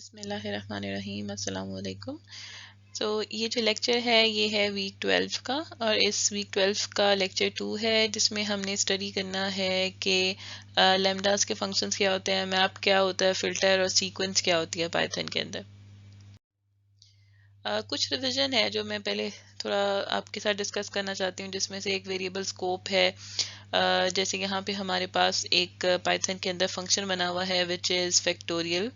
بسم اللہ الرحمن الرحیم، السلام علیکم۔ یہ جو لیکچر ہے یہ ہے ویک 12 کا، اور اس ویک 12 کا لیکچر 2 ہے جس میں ہم نے اسٹڈی کرنا ہے کہ لیمڈاز کے فنکشنز کیا ہوتے ہیں، میپ کیا ہوتا ہے، فلٹر اور سیکوینس کیا ہوتی ہے پائتھن کے اندر۔ کچھ ریویژن ہے جو میں پہلے تھوڑا آپ کے ساتھ ڈسکس کرنا چاہتی ہوں، جس میں سے ایک ویریبل اسکوپ ہے۔ جیسے یہاں پہ ہمارے پاس ایک پائتھن کے اندر فنکشن بنا ہوا ہے وچ از فیکٹوریل،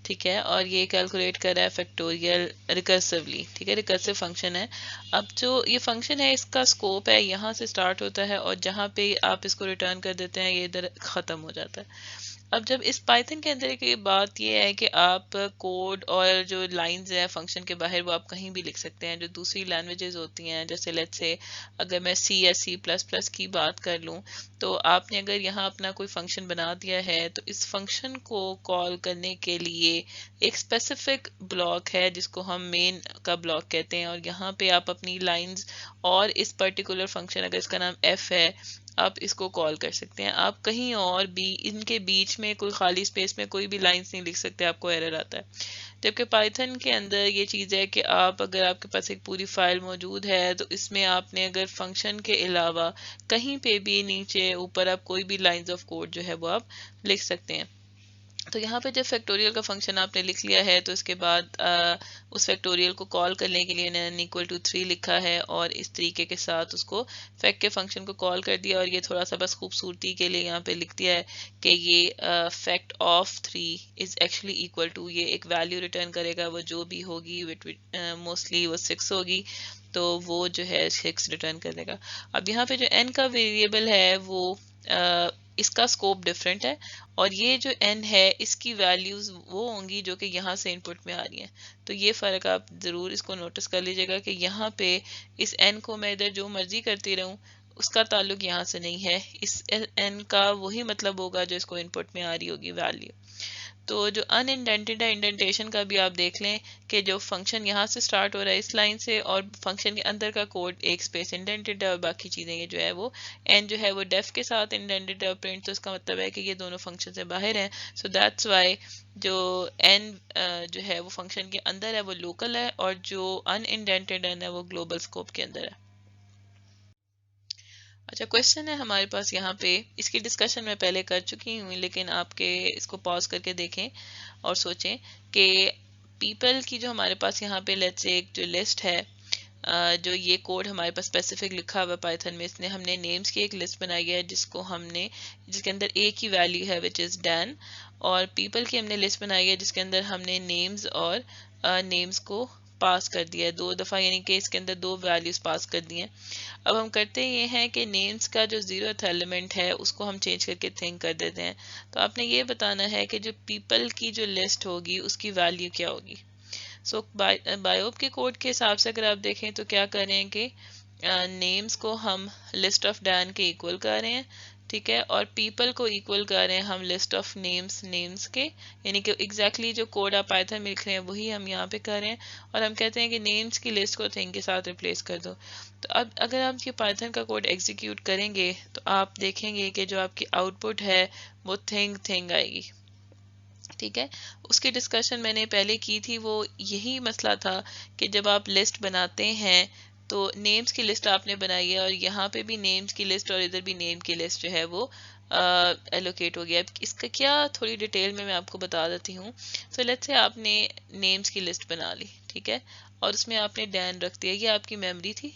ٹھیک ہے، اور یہ کیلکولیٹ کر رہا ہے فیکٹوریل ریکرسively، ٹھیک ہے، ریکرسو فنکشن ہے۔ اب جو یہ فنکشن ہے اس کا اسکوپ ہے یہاں سے سٹارٹ ہوتا ہے، اور جہاں پہ آپ اس کو ریٹرن کر دیتے ہیں یہ ادھر ختم ہو جاتا ہے۔ اب جب اس پائتھن کے اندر کی بات یہ ہے کہ آپ کوڈ اور جو لائنز ہیں فنکشن کے باہر وہ آپ کہیں بھی لکھ سکتے ہیں، جو دوسری لینگویجز ہوتی ہیں جیسے لیٹس سے اگر میں سی یا سی پلس پلس کی بات کر لوں، تو آپ نے اگر یہاں اپنا کوئی فنکشن بنا دیا ہے تو اس فنکشن کو کال کرنے کے لیے ایک اسپیسیفک بلاک ہے جس کو ہم مین کا بلاک کہتے ہیں، اور یہاں پہ آپ اپنی لائنز اور اس پرٹیکولر فنکشن اگر اس کا نام ایف ہے آپ اس کو کال کر سکتے ہیں۔ آپ کہیں اور بھی ان کے بیچ میں کوئی خالی اسپیس میں کوئی بھی لائنز نہیں لکھ سکتے، آپ کو ایرر آتا ہے۔ جبکہ پائتھن کے اندر یہ چیز ہے کہ آپ اگر آپ کے پاس ایک پوری فائل موجود ہے تو اس میں آپ نے اگر فنکشن کے علاوہ کہیں پہ بھی نیچے اوپر آپ کوئی بھی لائنز آف کوڈ جو ہے وہ آپ لکھ سکتے ہیں۔ تو یہاں پہ جب فیکٹوریل کا فنکشن آپ نے لکھ لیا ہے تو اس کے بعد اس فیکٹوریل کو کال کرنے کے لیے n equal to 3 لکھا ہے، اور اس طریقے کے ساتھ اس کو فیکٹ کے فنکشن کو کال کر دیا، اور یہ تھوڑا سا بس خوبصورتی کے لیے یہاں پہ لکھ دیا ہے کہ یہ fact of 3 is actually equal to, یہ ایک ویلیو ریٹرن کرے گا، وہ جو بھی ہوگی موسٹلی وہ 6 ہوگی، تو وہ جو ہے 6 ریٹرن کر دے گا۔ اب یہاں پہ جو n کا ویریبل ہے وہ اس کا اسکوپ ڈفرینٹ ہے، اور یہ جو n ہے اس کی ویلیوز وہ ہوں گی جو کہ یہاں سے ان پٹ میں آ رہی ہیں۔ تو یہ فرق آپ ضرور اس کو نوٹس کر لیجیے گا کہ یہاں پہ اس n کو میں ادھر جو مرضی کرتی رہوں اس کا تعلق یہاں سے نہیں ہے، اس n کا وہی مطلب ہوگا جو اس کو ان پٹ میں آ رہی ہوگی ویلیو۔ تو جو ان انڈینٹڈ ہے انڈینٹیشن کا بھی آپ دیکھ لیں کہ جو فنکشن یہاں سے سٹارٹ ہو رہا ہے اس لائن سے، اور فنکشن کے اندر کا کوڈ ایک اسپیس انڈینٹڈ ہے، اور باقی چیزیں یہ جو ہے وہ n جو ہے وہ ڈیف کے ساتھ انڈینٹڈ ہے، اور پرنٹ تو اس کا مطلب ہے کہ یہ دونوں فنکشن سے باہر ہیں۔ سو دیٹس وائی جو n جو ہے وہ فنکشن کے اندر ہے وہ لوکل ہے، اور جو ان انڈینٹڈ ہے وہ گلوبل اسکوپ کے اندر ہے۔ اچھا، کوشچن ہے ہمارے پاس یہاں پہ، اس کی ڈسکشن میں پہلے کر چکی ہوں لیکن آپ کے اس کو پاز کر کے دیکھیں اور سوچیں کہ پیپل کی جو ہمارے پاس یہاں پہ لیٹس ایک جو لسٹ ہے، جو یہ کوڈ ہمارے پاس اسپیسیفک لکھا ہوا پائتھن میں، اس نے ہم نے نیمز کی ایک لسٹ بنائی ہے جس کو ہم نے جس کے اندر ایک ہی ویلیو ہے وچ از ڈین، اور پیپل کی ہم نے لسٹ بنائی ہے جس کے اندر ہم نے نیمز اور نیمز کو پاس کر دیا ہے 2 دفعہ، یعنی کہ اس کے اندر 2 ویلیوز پاس کر دی ہیں۔ اب ہم کرتے یہ ہیں کہ نیمز کا جو 0th ایلیمنٹ ہے اس کو ہم چینج کر کے تھنک کر دیتے ہیں۔ تو آپ نے یہ بتانا ہے کہ جو پیپل کی جو لسٹ ہوگی اس کی ویلیو کیا ہوگی۔ سو بایوب کے کوڈ کے حساب سے اگر آپ دیکھیں تو کیا کر رہے ہیں کہ نیمز کو ہم لسٹ آف ڈین کے ایکول کر رہے ہیں، ٹھیک ہے، اور پیپل کو ایکول کر رہے ہیں ہم لسٹ آف نیمز کے، یعنی کہ ایگزیکٹلی جو کوڈ آپ پائتھن میں لکھ رہے ہیں وہی ہم یہاں پہ کر رہے ہیں، اور ہم کہتے ہیں کہ نیمز کی لسٹ کو تھنگ کے ساتھ ریپلیس کر دو۔ تو اب اگر آپ یہ پائتھن کا کوڈ ایگزیکیوٹ کریں گے تو آپ دیکھیں گے کہ جو آپ کی آؤٹ پٹ ہے وہ تھنگ آئے گی، ٹھیک ہے۔ اس کی ڈسکشن میں نے پہلے کی تھی، وہ یہی مسئلہ تھا کہ جب آپ لسٹ بناتے ہیں تو نیمز کی لسٹ آپ نے بنائی ہے، اور یہاں پہ بھی نیمز کی لسٹ اور ادھر بھی نیم کی لسٹ جو ہے وہ ایلوکیٹ ہو گیا۔ اس کا کیا تھوڑی ڈیٹیل میں آپ کو بتا دیتی ہوں۔ سو لیٹس سے آپ نے نیمز کی لسٹ بنا لی، ٹھیک ہے، اور اس میں آپ نے ڈین رکھ دیا، یہ آپ کی میموری تھی،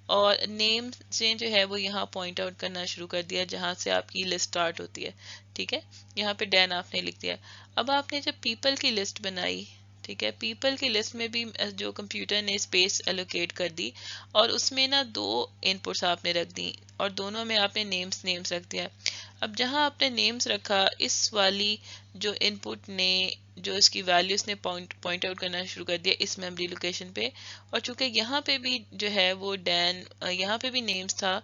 اور نیم سے جو ہے وہ یہاں پوائنٹ آؤٹ کرنا شروع کر دیا جہاں سے آپ کی لسٹ سٹارٹ ہوتی ہے، ٹھیک ہے، یہاں پہ ڈین آپ نے لکھ دیا۔ اب آپ نے جب پیپل کی لسٹ بنائی، ٹھیک ہے، پیپل کی لسٹ میں بھی جو کمپیوٹر نے اسپیس ایلوکیٹ کر دی، اور اس میں نا 2 ان پٹس آپ نے رکھ دی، اور دونوں میں آپ نے نیمز رکھ دیا۔ اب جہاں آپ نے نیمز رکھا اس والی جو ان پٹ نے جو اس کی ویلیوز نے پوائنٹ آؤٹ کرنا شروع کر دیا اس میموری لوکیشن پہ، اور چونکہ یہاں پہ بھی جو ہے وہ ڈین یہاں پہ بھی نیمز تھا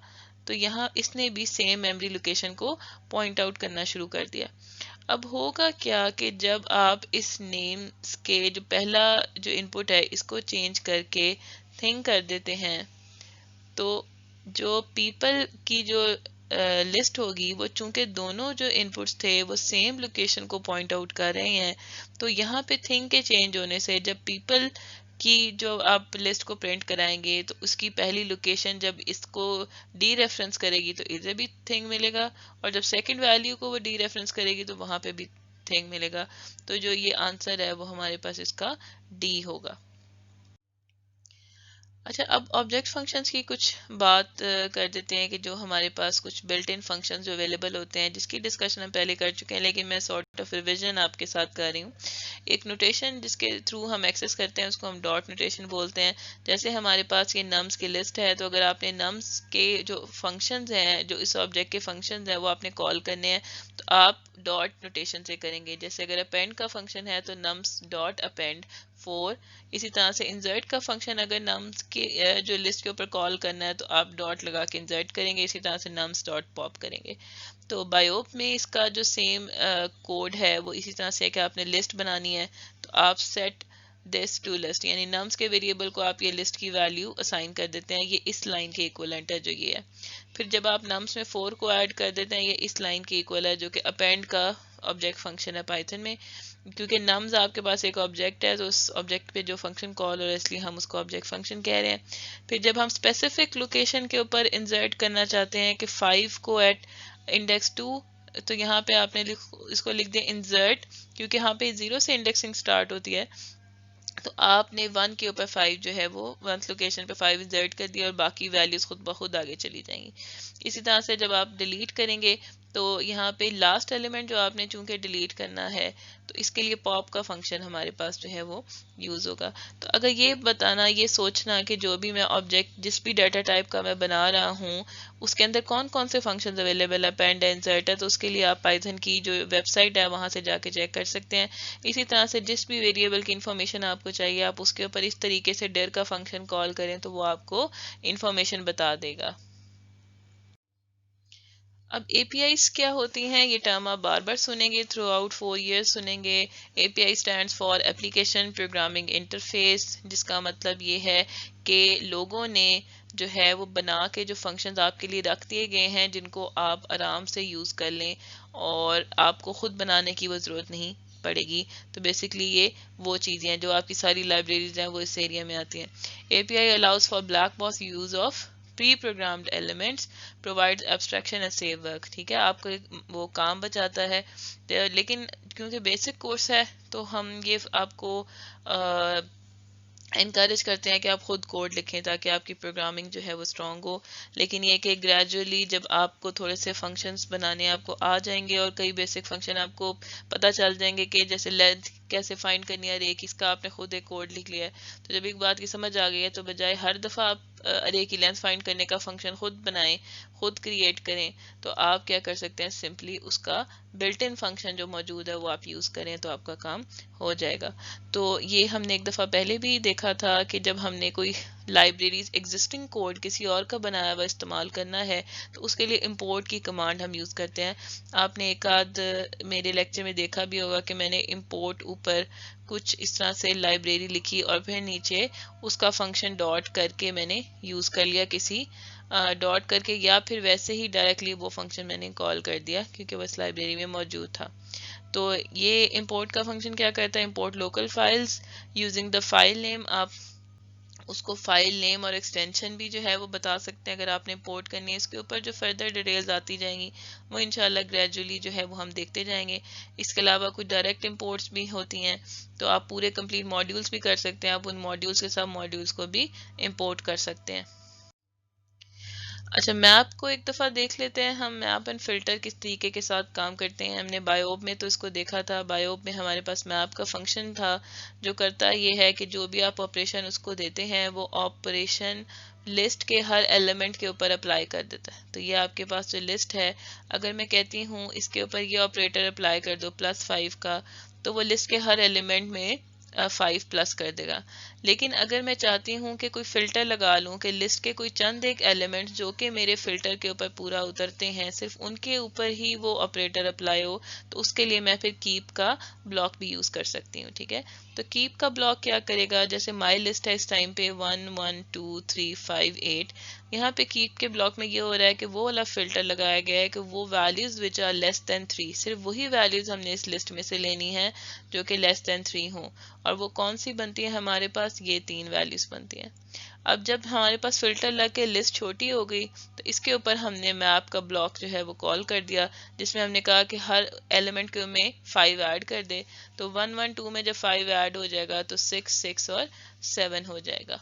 تو یہاں اس نے بھی سیم میموری لوکیشن کو پوائنٹ آؤٹ کرنا شروع کر دیا۔ اب ہوگا کیا کہ جب آپ اس نیمز کے جو پہلا جو ان پٹ ہے اس کو چینج کر کے تھنک کر دیتے ہیں تو جو پیپل کی جو لسٹ ہوگی وہ چونکہ دونوں جو انپٹس تھے وہ سیم لوکیشن کو پوائنٹ آؤٹ کر رہے ہیں، تو یہاں پہ تھنگ کے چینج ہونے سے جب پیپل کی جو آپ لسٹ کو پرنٹ کرائیں گے تو اس کی پہلی لوکیشن جب اس کو ڈی ریفرنس کرے گی تو ادھر بھی تھنگ ملے گا، اور جب سیکنڈ ویلیو کو وہ ڈی ریفرنس کرے گی تو وہاں پہ بھی تھنگ ملے گا. تو جو یہ آنسر ہے وہ ہمارے پاس اس کا ڈی ہوگا. اچھا، اب آبجیکٹ فنکشنز کی کچھ بات کر دیتے ہیں کہ جو ہمارے پاس کچھ بلٹ ان فنکشنز جو اویلیبل ہوتے ہیں، جس کی ڈسکشن ہم پہلے کر چکے ہیں لیکن میں سارٹ آف ریویژن آپ کے ساتھ کر رہی ہوں. ایک نوٹیشن جس کے تھرو ہم ایکسس کرتے ہیں اس کو ہم ڈاٹ نوٹیشن بولتے ہیں. جیسے ہمارے پاس یہ نمز کی لسٹ ہے، تو اگر آپ نے نمز کے جو فنکشنز ہیں جو اس آبجیکٹ کے فنکشنز ہیں وہ آپ نے کال کرنے ہیں تو آپ ڈاٹ نوٹیشن سے کریں گے. جیسے اگر اپینڈ کا فنکشن ہے تو نمز ڈاٹ اپینڈ 4. اسی طرح سے انسرٹ کا فنکشن اگر نمز کے جو لسٹ کے اوپر کال کرنا ہے تو آپ ڈاٹ لگا کے انسرٹ کریں گے. اسی طرح سے نمز ڈاٹ پاپ کریں گے. تو بایوپ میں اس کا جو سیم کوڈ ہے وہ اسی طرح سے ہے کہ آپ نے لسٹ بنانی ہے تو آپ سیٹ دس ٹو لسٹ، یعنی نمز کے ویریبل کو آپ یہ لسٹ کی ویلیو اسائن کر دیتے ہیں. یہ اس لائن کے ایکولنٹ ہے جو یہ ہے. پھر جب آپ نمز میں 4 کو ایڈ کر دیتے ہیں، یہ اس لائن کے ایکول ہے جو کہ اپینڈ کا آبجیکٹ فنکشن ہے پائتھن میں. کیونکہ نمز آپ کے پاس ایک آبجیکٹ ہے تو اس آبجیکٹ پہ جو فنکشن کال ہو رہا ہے اس لیے ہم اس کو آبجیکٹ فنکشن کہہ رہے ہیں. پھر جب ہم اسپیسیفک لوکیشن کے اوپر انسرٹ کرنا چاہتے ہیں کہ 5 کو ایٹ انڈیکس 2، تو یہاں پہ آپ نے اس کو لکھ دیا انسرٹ، کیونکہ یہاں پہ 0 سے انڈیکسنگ سٹارٹ ہوتی ہے تو آپ نے 1 کے اوپر 5 جو ہے وہ 1 لوکیشن پہ 5 انسرٹ کر دیا اور باقی ویلیوز خود بخود آگے چلی جائیں گی. اسی طرح سے جب آپ ڈیلیٹ کریں گے تو یہاں پہ لاسٹ ایلیمنٹ جو آپ نے چونکہ ڈیلیٹ کرنا ہے تو اس کے لیے پاپ کا فنکشن ہمارے پاس جو ہے وہ یوز ہوگا. تو اگر یہ بتانا، یہ سوچنا کہ جو بھی میں آبجیکٹ جس بھی ڈیٹا ٹائپ کا میں بنا رہا ہوں اس کے اندر کون کون سے فنکشنز اویلیبل ہے، اپینڈ ہے، انسرٹ ہے، تو اس کے لیے آپ پائتھن کی جو ویب سائٹ ہے وہاں سے جا کے چیک کر سکتے ہیں. اسی طرح سے جس بھی ویریبل کی انفارمیشن آپ کو چاہیے آپ اس کے اوپر اس طریقے سے ڈر کا فنکشن کال کریں تو وہ آپ کو انفارمیشن بتا دے گا. اب اے پی آئیز کیا ہوتی ہیں، یہ ٹرم آپ بار بار سنیں گے، تھرو آؤٹ 4 ایئرس سنیں گے. A P I stands for application programming interface, جس کا مطلب یہ ہے کہ لوگوں نے جو ہے وہ بنا کے جو فنکشنز آپ کے لیے رکھ دیے گئے ہیں جن کو آپ آرام سے یوز کر لیں اور آپ کو خود بنانے کی وہ ضرورت نہیں پڑے گی. تو بیسکلی یہ وہ چیزیں ہیں جو آپ کی ساری لائبریریز ہیں وہ اس ایریا میں آتی ہیں. A P I allows for black box use of pre programmed elements, provide abstraction and save work. ٹھیک ہے، آپ کو وہ کام بچاتا ہے. لیکن کیونکہ بیسک کورس ہے تو ہم یہ آپ کو انکریج کرتے ہیں کہ آپ خود کوڈ لکھیں تاکہ آپ کی پروگرامنگ جو ہے وہ اسٹرانگ ہو. لیکن یہ کہ گریجولی جب آپ کو تھوڑے سے فنکشنز بنانے آپ کو آ جائیں گے اور کئی بیسک فنکشن آپ کو پتہ چل جائیں گے کہ جیسے لینتھ کیسے فائنڈ کرنی ہے ارے کی، اس کا آپ نے خود ایک کوڈ لکھ لیا ہے. تو جب ایک بات کی سمجھ آ گئی ہے تو بجائے ہر دفعہ آپ ارے کی لینتھ فائنڈ کرنے کا فنکشن خود بنائیں، خود کریٹ کریں، تو آپ کیا کر سکتے ہیں، سمپلی اس کا بلٹ ان فنکشن جو موجود ہے وہ آپ یوز کریں تو آپ کا کام ہو جائے گا. تو یہ ہم نے ایک دفعہ پہلے بھی دیکھا تھا کہ جب ہم نے کوئی لائبریریز ایگزسٹنگ کوڈ کسی اور کا بنایا ہوا استعمال کرنا ہے تو اس کے لیے امپورٹ کی کمانڈ ہم یوز کرتے ہیں. آپ نے ایک آدھ میرے لیکچر میں دیکھا بھی ہوگا کہ میں نے امپورٹ اوپر کچھ اس طرح سے لائبریری لکھی اور پھر نیچے اس کا فنکشن ڈاٹ کر کے میں نے یوز کر لیا کسی ڈاٹ کر کے، یا پھر ویسے ہی ڈائریکٹلی وہ فنکشن میں نے کال کر دیا کیونکہ وہ اس لائبریری میں موجود تھا. تو یہ امپورٹ کا فنکشن کیا کرتا ہے، import local files using the file name. آپ اس کو فائل نیم اور ایکسٹینشن بھی جو ہے وہ بتا سکتے ہیں اگر آپ نے امپورٹ کرنی ہے. اس کے اوپر جو فردر ڈیٹیلز آتی جائیں گی وہ انشاءاللہ گریجولی جو ہے وہ ہم دیکھتے جائیں گے. اس کے علاوہ کچھ ڈائریکٹ امپورٹس بھی ہوتی ہیں تو آپ پورے کمپلیٹ ماڈیولز بھی کر سکتے ہیں، آپ ان ماڈیولز کے سب ماڈیولز کو بھی امپورٹ کر سکتے ہیں. اچھا، میپ کو ایک دفعہ دیکھ لیتے ہیں ہم. میپ اینڈ فلٹر کس طریقے کے ساتھ کام کرتے ہیں. ہم نے بایوب میں تو اس کو دیکھا تھا. بایوب میں ہمارے پاس میپ کا فنکشن تھا جو کرتا یہ ہے کہ جو بھی آپ آپریشن اس کو دیتے ہیں وہ آپریشن لسٹ کے ہر ایلیمنٹ کے اوپر اپلائی کر دیتا ہے. تو یہ آپ کے پاس جو لسٹ ہے اگر میں کہتی ہوں اس کے اوپر یہ آپریٹر اپلائی کر دو +5 کا، تو وہ لسٹ کے ہر ایلیمنٹ میں 5 پلس کر دے گا. لیکن اگر میں چاہتی ہوں کہ کوئی فلٹر لگا لوں کہ لسٹ کے کوئی چند ایک ایلیمنٹ جو کہ میرے فلٹر کے اوپر پورا اترتے ہیں صرف ان کے اوپر ہی وہ آپریٹر اپلائی ہو، تو اس کے لیے میں پھر کیپ کا بلاک بھی یوز کر سکتی ہوں. ٹھیک ہے، تو کیپ کا بلاک کیا کرے گا، جیسے مائی لسٹ ہے اس ٹائم پہ 1 1 2 3 5 8، یہاں پہ کیپ کے بلاک میں یہ ہو رہا ہے کہ وہ والا فلٹر لگایا گیا ہے کہ وہ ویلیوز وچ آر لیس دین 3، صرف وہی ویلیوز ہم نے اس لسٹ میں سے لینی ہے جو کہ لیس دین 3 ہوں. اور وہ کون سی بنتی ہے ہمارے پاس، یہ 3 ویلیوز بنتی ہیں. اب جب ہمارے پاس فلٹر لگ کے لسٹ چھوٹی ہو گئی تو اس کے اوپر ہم نے میپ کا بلاک جو ہے وہ کال کر دیا، جس میں ہم نے کہا کہ ہر ایلیمنٹ کے میں 5 ایڈ کر دے. تو 1 1 2 میں جب 5 ایڈ ہو جائے گا تو 6 6 اور 7 ہو جائے گا.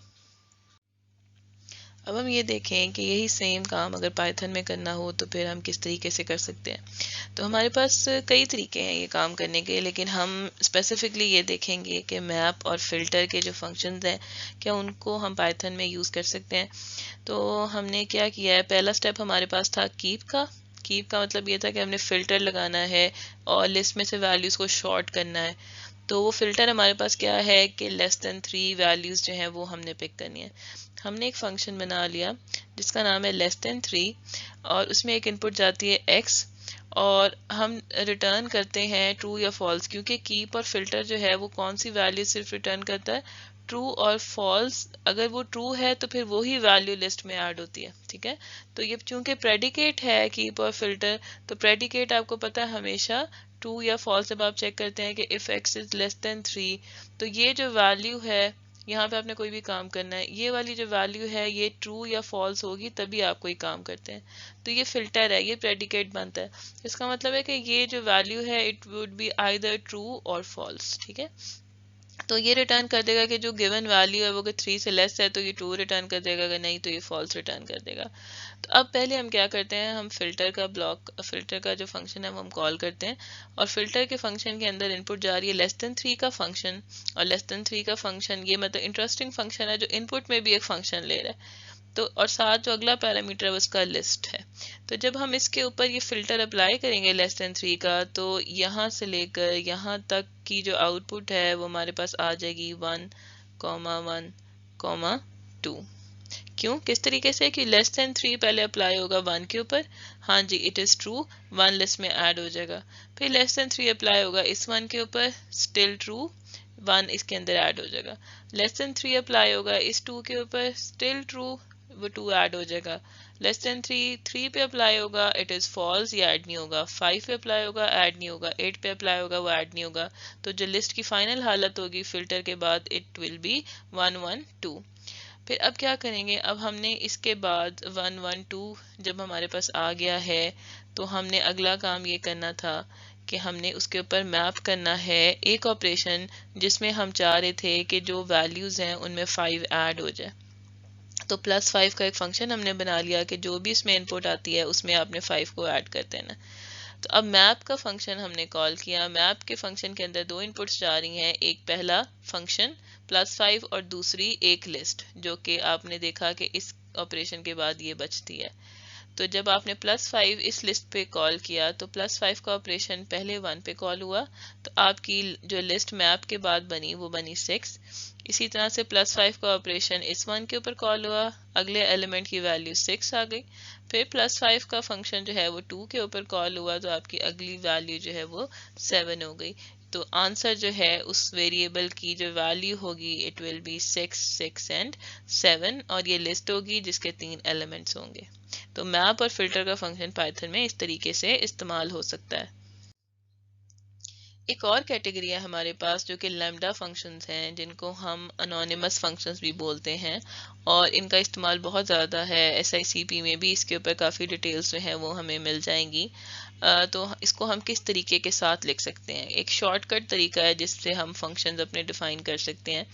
اب ہم یہ دیکھیں کہ یہی سیم کام اگر پائتھن میں کرنا ہو تو پھر ہم کس طریقے سے کر سکتے ہیں. تو ہمارے پاس کئی طریقے ہیں یہ کام کرنے کے، لیکن ہم اسپیسیفکلی یہ دیکھیں گے کہ میپ اور فلٹر کے جو فنکشنز ہیں کیا ان کو ہم پائتھن میں یوز کر سکتے ہیں. تو ہم نے کیا کیا ہے، پہلا سٹیپ ہمارے پاس تھا کیپ کا. کیپ کا مطلب یہ تھا کہ ہم نے فلٹر لگانا ہے اور لسٹ میں سے ویلیوز کو شارٹ کرنا ہے. تو وہ فلٹر ہمارے پاس کیا ہے کہ لیس دین 3 ویلیوز جو ہیں وہ ہم نے پک کرنی ہے. ہم نے ایک فنکشن بنا لیا جس کا نام ہے لیس دین 3، اور اس میں ایک ان پٹ جاتی ہے ایکس، اور ہم ریٹرن کرتے ہیں ٹرو یا فالس، کیونکہ کیپ اور فلٹر جو ہے وہ کون سی ویلیو صرف ریٹرن کرتا ہے، ٹرو اور فالس. اگر وہ ٹرو ہے تو پھر وہی ویلیو لسٹ میں ایڈ ہوتی ہے. ٹھیک ہے، تو یہ چونکہ پریڈیکیٹ ہے کیپ اور فلٹر، تو پریڈیکیٹ آپ کو پتا ہے ہمیشہ ٹرو یا فالس. جب آپ چیک کرتے ہیں کہ if x is less than 3، تو یہ جو ویلیو ہے یہاں پہ آپ نے کوئی بھی کام کرنا ہے، یہ والی جو ویلیو ہے یہ ٹرو یا فالس ہوگی تبھی آپ کوئی کام کرتے ہیں. تو یہ فلٹر ہے، یہ پریڈیکیٹ بنتا ہے. اس کا مطلب ہے کہ یہ جو ویلیو ہے it would be either true or false. ٹھیک ہے، تو یہ ریٹرن کر دے گا کہ جو گیون ویلیو ہے وہ کہ 3 سے لیس ہے تو یہ 2 ریٹرن کر دے گا، اگر نہیں تو یہ فالس ریٹرن کر دے گا. تو اب پہلے ہم کیا کرتے ہیں، ہم فلٹر کا بلاک، فلٹر کا جو فنکشن ہے وہ ہم کال کرتے ہیں، اور فلٹر کے فنکشن کے اندر ان پٹ جا رہی ہے لیس دین 3 کا فنکشن. اور لیس دین 3 کا فنکشن یہ مطلب انٹرسٹنگ فنکشن ہے جو ان پٹ میں بھی ایک فنکشن لے رہا ہے. تو اور ساتھ جو اگلا پیرامیٹر ہے اس کا لسٹ ہے. تو جب ہم اس کے اوپر یہ فلٹر اپلائی کریں گے لیس دین 3 کا، تو یہاں سے لے کر یہاں تک کی جو آؤٹ پٹ ہے وہ ہمارے پاس آ جائے گی 1 1 2. کیوں، کس طریقے سے، کہ لیس دین 3 پہلے اپلائی ہوگا 1 کے اوپر، ہاں جی اٹ از ٹرو، 1 لسٹ میں ایڈ ہو جائے گا. پھر لیس دین 3 اپلائی ہوگا اس 1 کے اوپر، اسٹل ٹرو، 1 اس کے اندر ایڈ ہو جائے گا. لیس دین 3 اپلائی ہوگا اس 2 کے اوپر، اسٹل ٹرو، وہ 2 ایڈ ہو جائے گا. لیس دین 3 پہ اپلائی ہوگا اٹ از فالس، یہ ایڈ نہیں ہوگا. 5 پہ اپلائی ہوگا ایڈ نہیں ہوگا. 8 پہ اپلائی ہوگا وہ ایڈ نہیں ہوگا. تو جو لسٹ کی فائنل حالت ہوگی فلٹر کے بعد اٹ ول بی 1 1 2. پھر اب کیا کریں گے، اب ہم نے اس کے بعد 1 1 2 جب ہمارے پاس آ گیا ہے تو ہم نے اگلا کام یہ کرنا تھا کہ ہم نے اس کے اوپر میپ کرنا ہے ایک آپریشن جس میں ہم چاہ رہے تھے کہ جو ویلیوز ہیں ان میں 5 ایڈ ہو جائے. تو +5 کا ایک فنکشن ہم نے بنا لیا کہ جو بھی اس میں ان پٹ آتی ہے اس میں آپ نے 5 کو ایڈ کر دینا. تو اب میپ کا فنکشن ہم نے کال کیا. میپ کے فنکشن کے اندر 2 ان پٹس جا رہی ہیں، ایک پہلا فنکشن +5 اور دوسری ایک لسٹ جو کہ آپ نے دیکھا کہ اس آپریشن کے بعد یہ بچتی ہے. تو جب آپ نے +5 اس لسٹ پہ کال کیا تو +5 کا آپریشن پہلے 1 پہ کال ہوا، تو آپ کی جو لسٹ میپ کے بعد بنی وہ بنی 6. اسی طرح سے +5 کا آپریشن اس 1 کے اوپر کال ہوا، اگلے ایلیمنٹ کی ویلیو 6 آ گئی. پھر +5 کا فنکشن جو ہے وہ 2 کے اوپر کال ہوا تو آپ کی اگلی ویلیو جو ہے وہ 7 ہو گئی. تو آنسر جو ہے اس ویریبل کی جو ویلیو ہوگی اٹ ول بی 6 6 اینڈ 7، اور یہ لسٹ ہوگی جس کے 3 ایلیمنٹس ہوں گے. تو میپ اور فلٹر کا فنکشن پائتھن میں اس طریقے سے استعمال ہو سکتا ہے. ایک اور کیٹیگری ہے ہمارے پاس جو کہ لیمڈا فنکشنز ہیں، جن کو ہم انونیمس فنکشنز بھی بولتے ہیں، اور ان کا استعمال بہت زیادہ ہے. SICP میں بھی اس کے اوپر کافی ڈیٹیلز جو ہیں وہ ہمیں مل جائیں گی. تو اس کو ہم کس طریقے کے ساتھ لکھ سکتے ہیں، ایک شارٹ کٹ طریقہ ہے جس سے ہم فنکشنز اپنے ڈیفائن کر سکتے ہیں.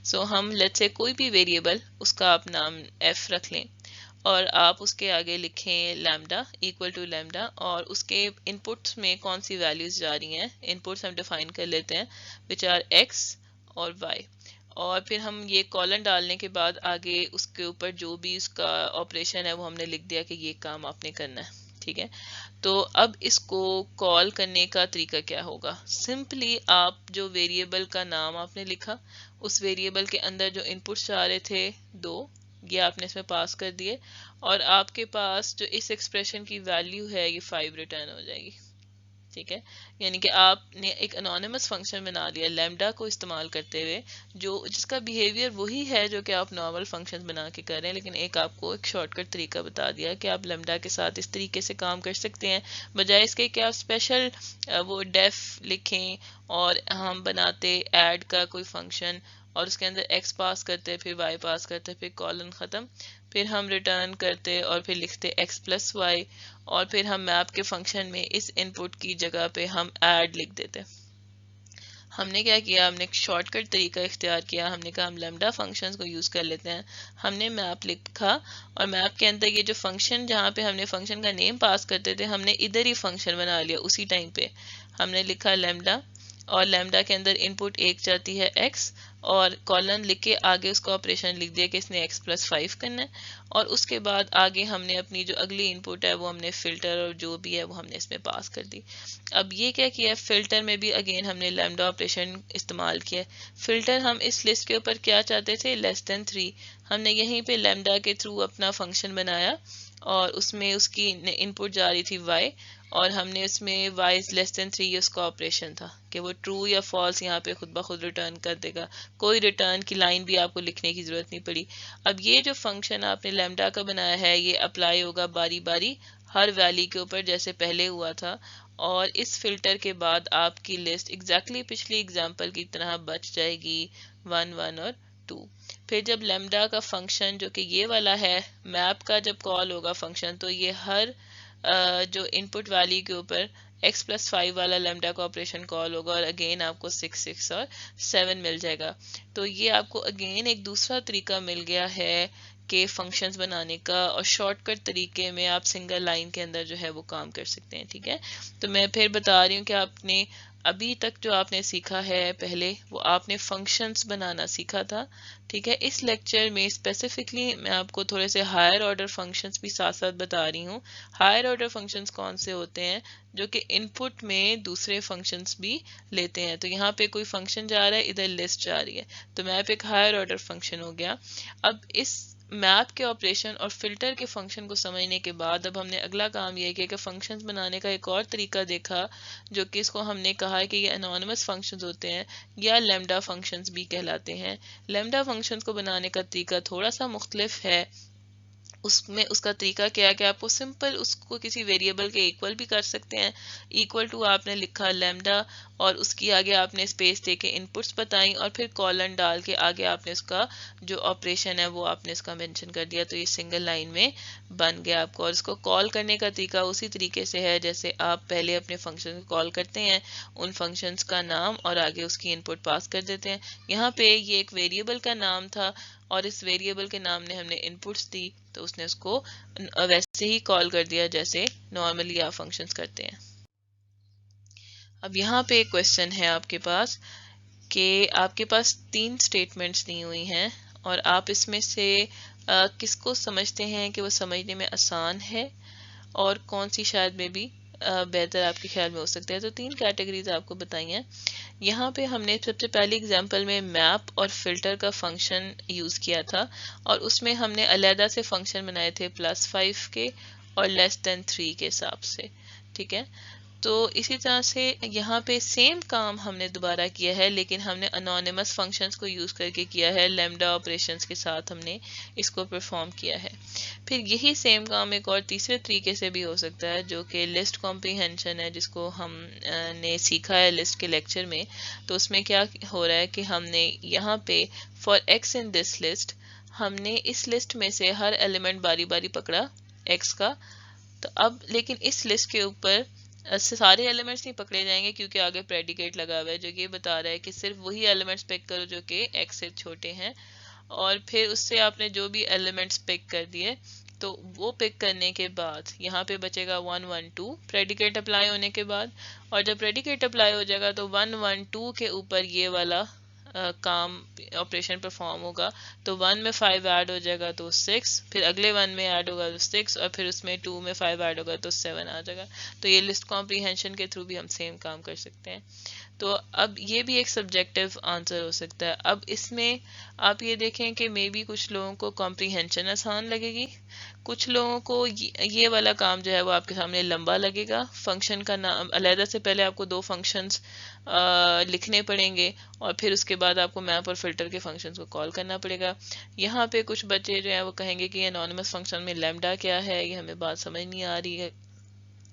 سو ہم لیٹس سے کوئی بھی ویریبل اس کا آپ نام f رکھ لیں، اور آپ اس کے آگے لکھیں لیمڈا ایکول ٹو لیمڈا، اور اس کے ان پٹس میں کون سی ویلیوز جا رہی ہیں. ان پٹس ہم ڈیفائن کر لیتے ہیں وچ آر ایکس اور وائی، اور پھر ہم یہ کالن ڈالنے کے بعد آگے اس کے اوپر جو بھی اس کا آپریشن ہے وہ ہم نے لکھ دیا کہ یہ کام آپ نے کرنا ہے. ٹھیک ہے. تو اب اس کو کال کرنے کا طریقہ کیا ہوگا؟ سمپلی آپ جو ویریبل کا نام آپ نے لکھا، اس ویریبل کے اندر جو ان پٹس آ رہے تھے 2، یہ آپ نے اس میں پاس کر دیے، اور آپ کے پاس جو اس ایکسپریشن کی ویلیو ہے یہ 5 ریٹرن ہو جائے گی. ٹھیک ہے، یعنی کہ آپ نے ایک انونیمس فنکشن بنا لیا لیمڈا کو استعمال کرتے ہوئے، جس کا بیہیویئر وہی ہے جو کہ آپ نارمل فنکشن بنا کے کر رہے ہیں، لیکن ایک آپ کو ایک شارٹ کٹ طریقہ بتا دیا کہ آپ لیمڈا کے ساتھ اس طریقے سے کام کر سکتے ہیں، بجائے اس کے کہ آپ اسپیشل وہ ڈیف لکھیں اور ہم بناتے ایڈ کا کوئی فنکشن اور اس کے اندر ایکس پاس کرتے پھر وائی پاس کرتے پھر کالن ختم، پھر ہم ریٹرن کرتے اور پھر لکھتے ایکس پلس وائی، اور پھر ہم میپ کے فنکشن میں اس ان پٹ کی جگہ پہ ہم ایڈ لکھ دیتے. ہم نے کیا کیا؟ ہم نے ایک شارٹ کٹ طریقہ اختیار کیا. ہم نے کہا ہم لیمڈا فنکشنز کو یوز کر لیتے ہیں. ہم نے میپ لکھا اور میپ کے اندر یہ جو فنکشن جہاں پہ ہم نے فنکشن کا نیم پاس کرتے تھے، ہم نے ادھر ہی فنکشن بنا لیا. اسی ٹائم پہ ہم نے لکھا لیمڈا، اور لیمڈا کے اندر ان پٹ ایک جاتی ہے ایکس، اور کالن لکھ کے آگے اس کو آپریشن لکھ دیا کہ اس نے ایکس پلس 5 کرنا ہے، اور اس کے بعد آگے ہم نے اپنی جو اگلی ان پٹ ہے وہ ہم نے فلٹر اور جو بھی ہے وہ ہم نے اس میں پاس کر دی. اب یہ کیا کیا ہے؟ فلٹر میں بھی اگین ہم نے لیمڈا آپریشن استعمال کیا. فلٹر ہم اس لسٹ کے اوپر کیا چاہتے تھے؟ لیس دین 3. ہم نے یہیں پہ لیمڈا کے تھرو اپنا فنکشن بنایا اور اس میں اس کی ان پٹ جا رہی تھی وائی، اور ہم نے اس میں وائی لیس دین 3 اس کا آپریشن تھا کہ وہ ٹرو یا فالس یہاں پہ خود بخود ریٹرن کر دے گا. کوئی ریٹرن کی لائن بھی آپ کو لکھنے کی ضرورت نہیں پڑی. اب یہ جو فنکشن آپ نے لیمڈا کا بنایا ہے یہ اپلائی ہوگا باری باری ہر ویلی کے اوپر جیسے پہلے ہوا تھا، اور اس فلٹر کے بعد آپ کی لسٹ ایگزیکٹلی پچھلی اگزامپل کی طرح بچ جائے گی 1 1 اور 2. پھر جب لیمڈا کا فنکشن جو کہ یہ والا ہے میپ کا جب کال ہوگا فنکشن، تو یہ ہر جو ان پٹ ویلی کے اوپر ایکس پلس 5 والا لیمڈا کا آپریشن کال ہوگا، اور اگین آپ کو 6 6 اور 7 مل جائے گا. تو یہ آپ کو اگین ایک دوسرا طریقہ مل گیا ہے کہ فنکشنز بنانے کا، اور شارٹ کٹ طریقے میں آپ سنگل لائن کے اندر جو ہے وہ کام کر سکتے ہیں. ٹھیک ہے، تو میں پھر بتا رہی ہوں کہ آپ نے ابھی تک جو آپ نے سیکھا ہے پہلے وہ آپ نے فنکشنز بنانا سیکھا تھا. ٹھیک ہے، اس لیکچر میں اسپیسیفکلی میں آپ کو تھوڑے سے ہائر آرڈر فنکشنز بھی ساتھ ساتھ بتا رہی ہوں. ہائر آرڈر فنکشنز کون سے ہوتے ہیں؟ جو کہ ان پٹ میں دوسرے فنکشنز بھی لیتے ہیں. تو یہاں پہ کوئی فنکشن جا رہا ہے، ادھر لسٹ جا رہی ہے، تو میپ ایک ہائر آرڈر فنکشن ہو گیا. اب اس میپ کے آپریشن اور فلٹر کے فنکشن کو سمجھنے کے بعد اب ہم نے اگلا کام یہ کیا کہ فنکشنز بنانے کا ایک اور طریقہ دیکھا، جو کہ اس کو ہم نے کہا ہے کہ یہ انونیمس فنکشنز ہوتے ہیں یا لیمڈا فنکشنز بھی کہلاتے ہیں. لیمڈا فنکشنز کو بنانے کا طریقہ تھوڑا سا مختلف ہے. اس میں اس کا طریقہ کیا ہے کہ آپ کو سمپل اس کو کسی ویریبل کے ایکول بھی کر سکتے ہیں. ایکول ٹو آپ نے لکھا لیمڈا، اور اس کی آگے آپ نے اسپیس دے کے ان پٹس بتائیں، اور پھر کالن ڈال کے آگے آپ نے اس کا جو آپریشن ہے وہ آپ نے اس کا مینشن کر دیا. تو یہ سنگل لائن میں بن گیا آپ کو. اور اس کو کال کرنے کا طریقہ اسی طریقے سے ہے جیسے آپ پہلے اپنے فنکشن کو کال کرتے ہیں، ان فنکشنز کا نام اور آگے اس کی ان پٹ پاس کر دیتے ہیں. یہاں پہ یہ ایک ویریبل کا نام تھا، اور اس ویریبل کے نام نے ہم نے ان پٹس دی، تو اس نے اس کو ویسے ہی کال کر دیا جیسے نارملی آپ فنکشنز کرتے ہیں. اب یہاں پہ ایک کوشچن ہے آپ کے پاس کہ آپ کے پاس 3 اسٹیٹمنٹس دی ہوئی ہیں، اور آپ اس میں سے کس کو سمجھتے ہیں کہ وہ سمجھنے میں آسان ہے، اور کون سی شاید میں بھی بہتر آپ کے خیال میں ہو سکتا ہے. تو 3 کیٹیگریز آپ کو بتائی ہیں. یہاں پہ ہم نے سب سے پہلی اگزامپل میں میپ اور فلٹر کا فنکشن یوز کیا تھا، اور اس میں ہم نے علیحدہ سے فنکشن بنائے تھے +5 کے اور <3 کے حساب سے. ٹھیک ہے، تو اسی طرح سے یہاں پہ سیم کام ہم نے دوبارہ کیا ہے، لیکن ہم نے انونیمس فنکشنز کو یوز کر کے کیا ہے. لیمڈا آپریشنز کے ساتھ ہم نے اس کو پرفارم کیا ہے. پھر یہی سیم کام ایک اور تیسرے طریقے سے بھی ہو سکتا ہے جو کہ لسٹ کمپریہنشن ہے، جس کو ہم نے سیکھا ہے لسٹ کے لیکچر میں. تو اس میں کیا ہو رہا ہے کہ ہم نے یہاں پہ for x in this list, ہم نے اس لسٹ میں سے ہر ایلیمنٹ باری باری پکڑا ایکس کا. تو اب لیکن اس لسٹ کے اوپر سارے ایلیمنٹس نہیں پکڑے جائیں گے، کیونکہ آگے پریڈیکیٹ لگا ہوا ہے جو یہ بتا رہا ہے کہ صرف وہی ایلیمنٹس پک کرو جو کہ ایکس سے چھوٹے ہیں. اور پھر اس سے آپ نے جو بھی ایلیمنٹس پک کر دیے، تو وہ پک کرنے کے بعد یہاں پہ بچے گا 1 1 2 پریڈیکیٹ اپلائی ہونے کے بعد. اور جب پریڈیکیٹ اپلائی ہو جائے گا تو 1 1 2 کے اوپر یہ والا کام آپریشن پرفارم ہوگا تو 1 میں 5 ایڈ ہو جائے گا تو 6، پھر اگلے 1 میں ایڈ ہوگا تو 6، اور پھر اس میں 2 میں 5 ایڈ ہوگا تو 7 آ جائے گا. تو یہ لسٹ کمپریہنشن کے تھرو بھی ہم سیم کام کر سکتے ہیں. تو اب یہ بھی ایک سبجیکٹیو آنسر ہو سکتا ہے. اب اس میں آپ یہ دیکھیں کہ مے بی کچھ لوگوں کو کمپریہنشن آسان لگے گی، کچھ لوگوں کو یہ والا کام جو ہے وہ آپ کے سامنے لمبا لگے گا. فنکشن کا نام علیحدہ سے پہلے آپ کو 2 فنکشنز لکھنے پڑیں گے، اور پھر اس کے بعد آپ کو میپ اور فلٹر کے فنکشنز کو کال کرنا پڑے گا. یہاں پہ کچھ بچے جو ہیں وہ کہیں گے کہ یہ انونیمس فنکشن میں لیمڈا کیا ہے، یہ ہمیں بات سمجھ نہیں آ رہی ہے.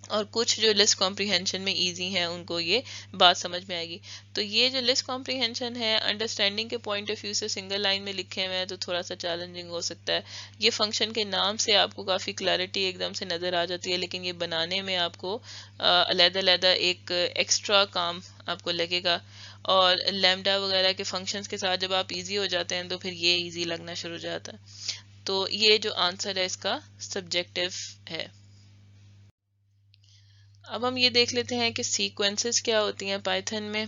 اور کچھ جو لسٹ کمپریہنشن میں ایزی ہیں ان کو یہ بات سمجھ میں آئے گی. تو یہ جو لسٹ کمپریہنشن ہے انڈرسٹینڈنگ کے پوائنٹ آف ویو سے سنگل لائن میں لکھے ہوئے ہیں تو تھوڑا سا چیلنجنگ ہو سکتا ہے. یہ فنکشن کے نام سے آپ کو کافی کلیئرٹی ایک دم سے نظر آ جاتی ہے، لیکن یہ بنانے میں آپ کو علیحدہ علیحدہ ایک ایکسٹرا کام آپ کو لگے گا. اور لیمڈا وغیرہ کے فنکشنز کے ساتھ جب آپ ایزی ہو جاتے ہیں تو پھر یہ ایزی لگنا شروع ہو جاتا ہے. تو یہ جو آنسر ہے اس کا سبجیکٹیو ہے. اب ہم یہ دیکھ لیتے ہیں کہ سیکوینسز کیا ہوتی ہیں پائتھن میں.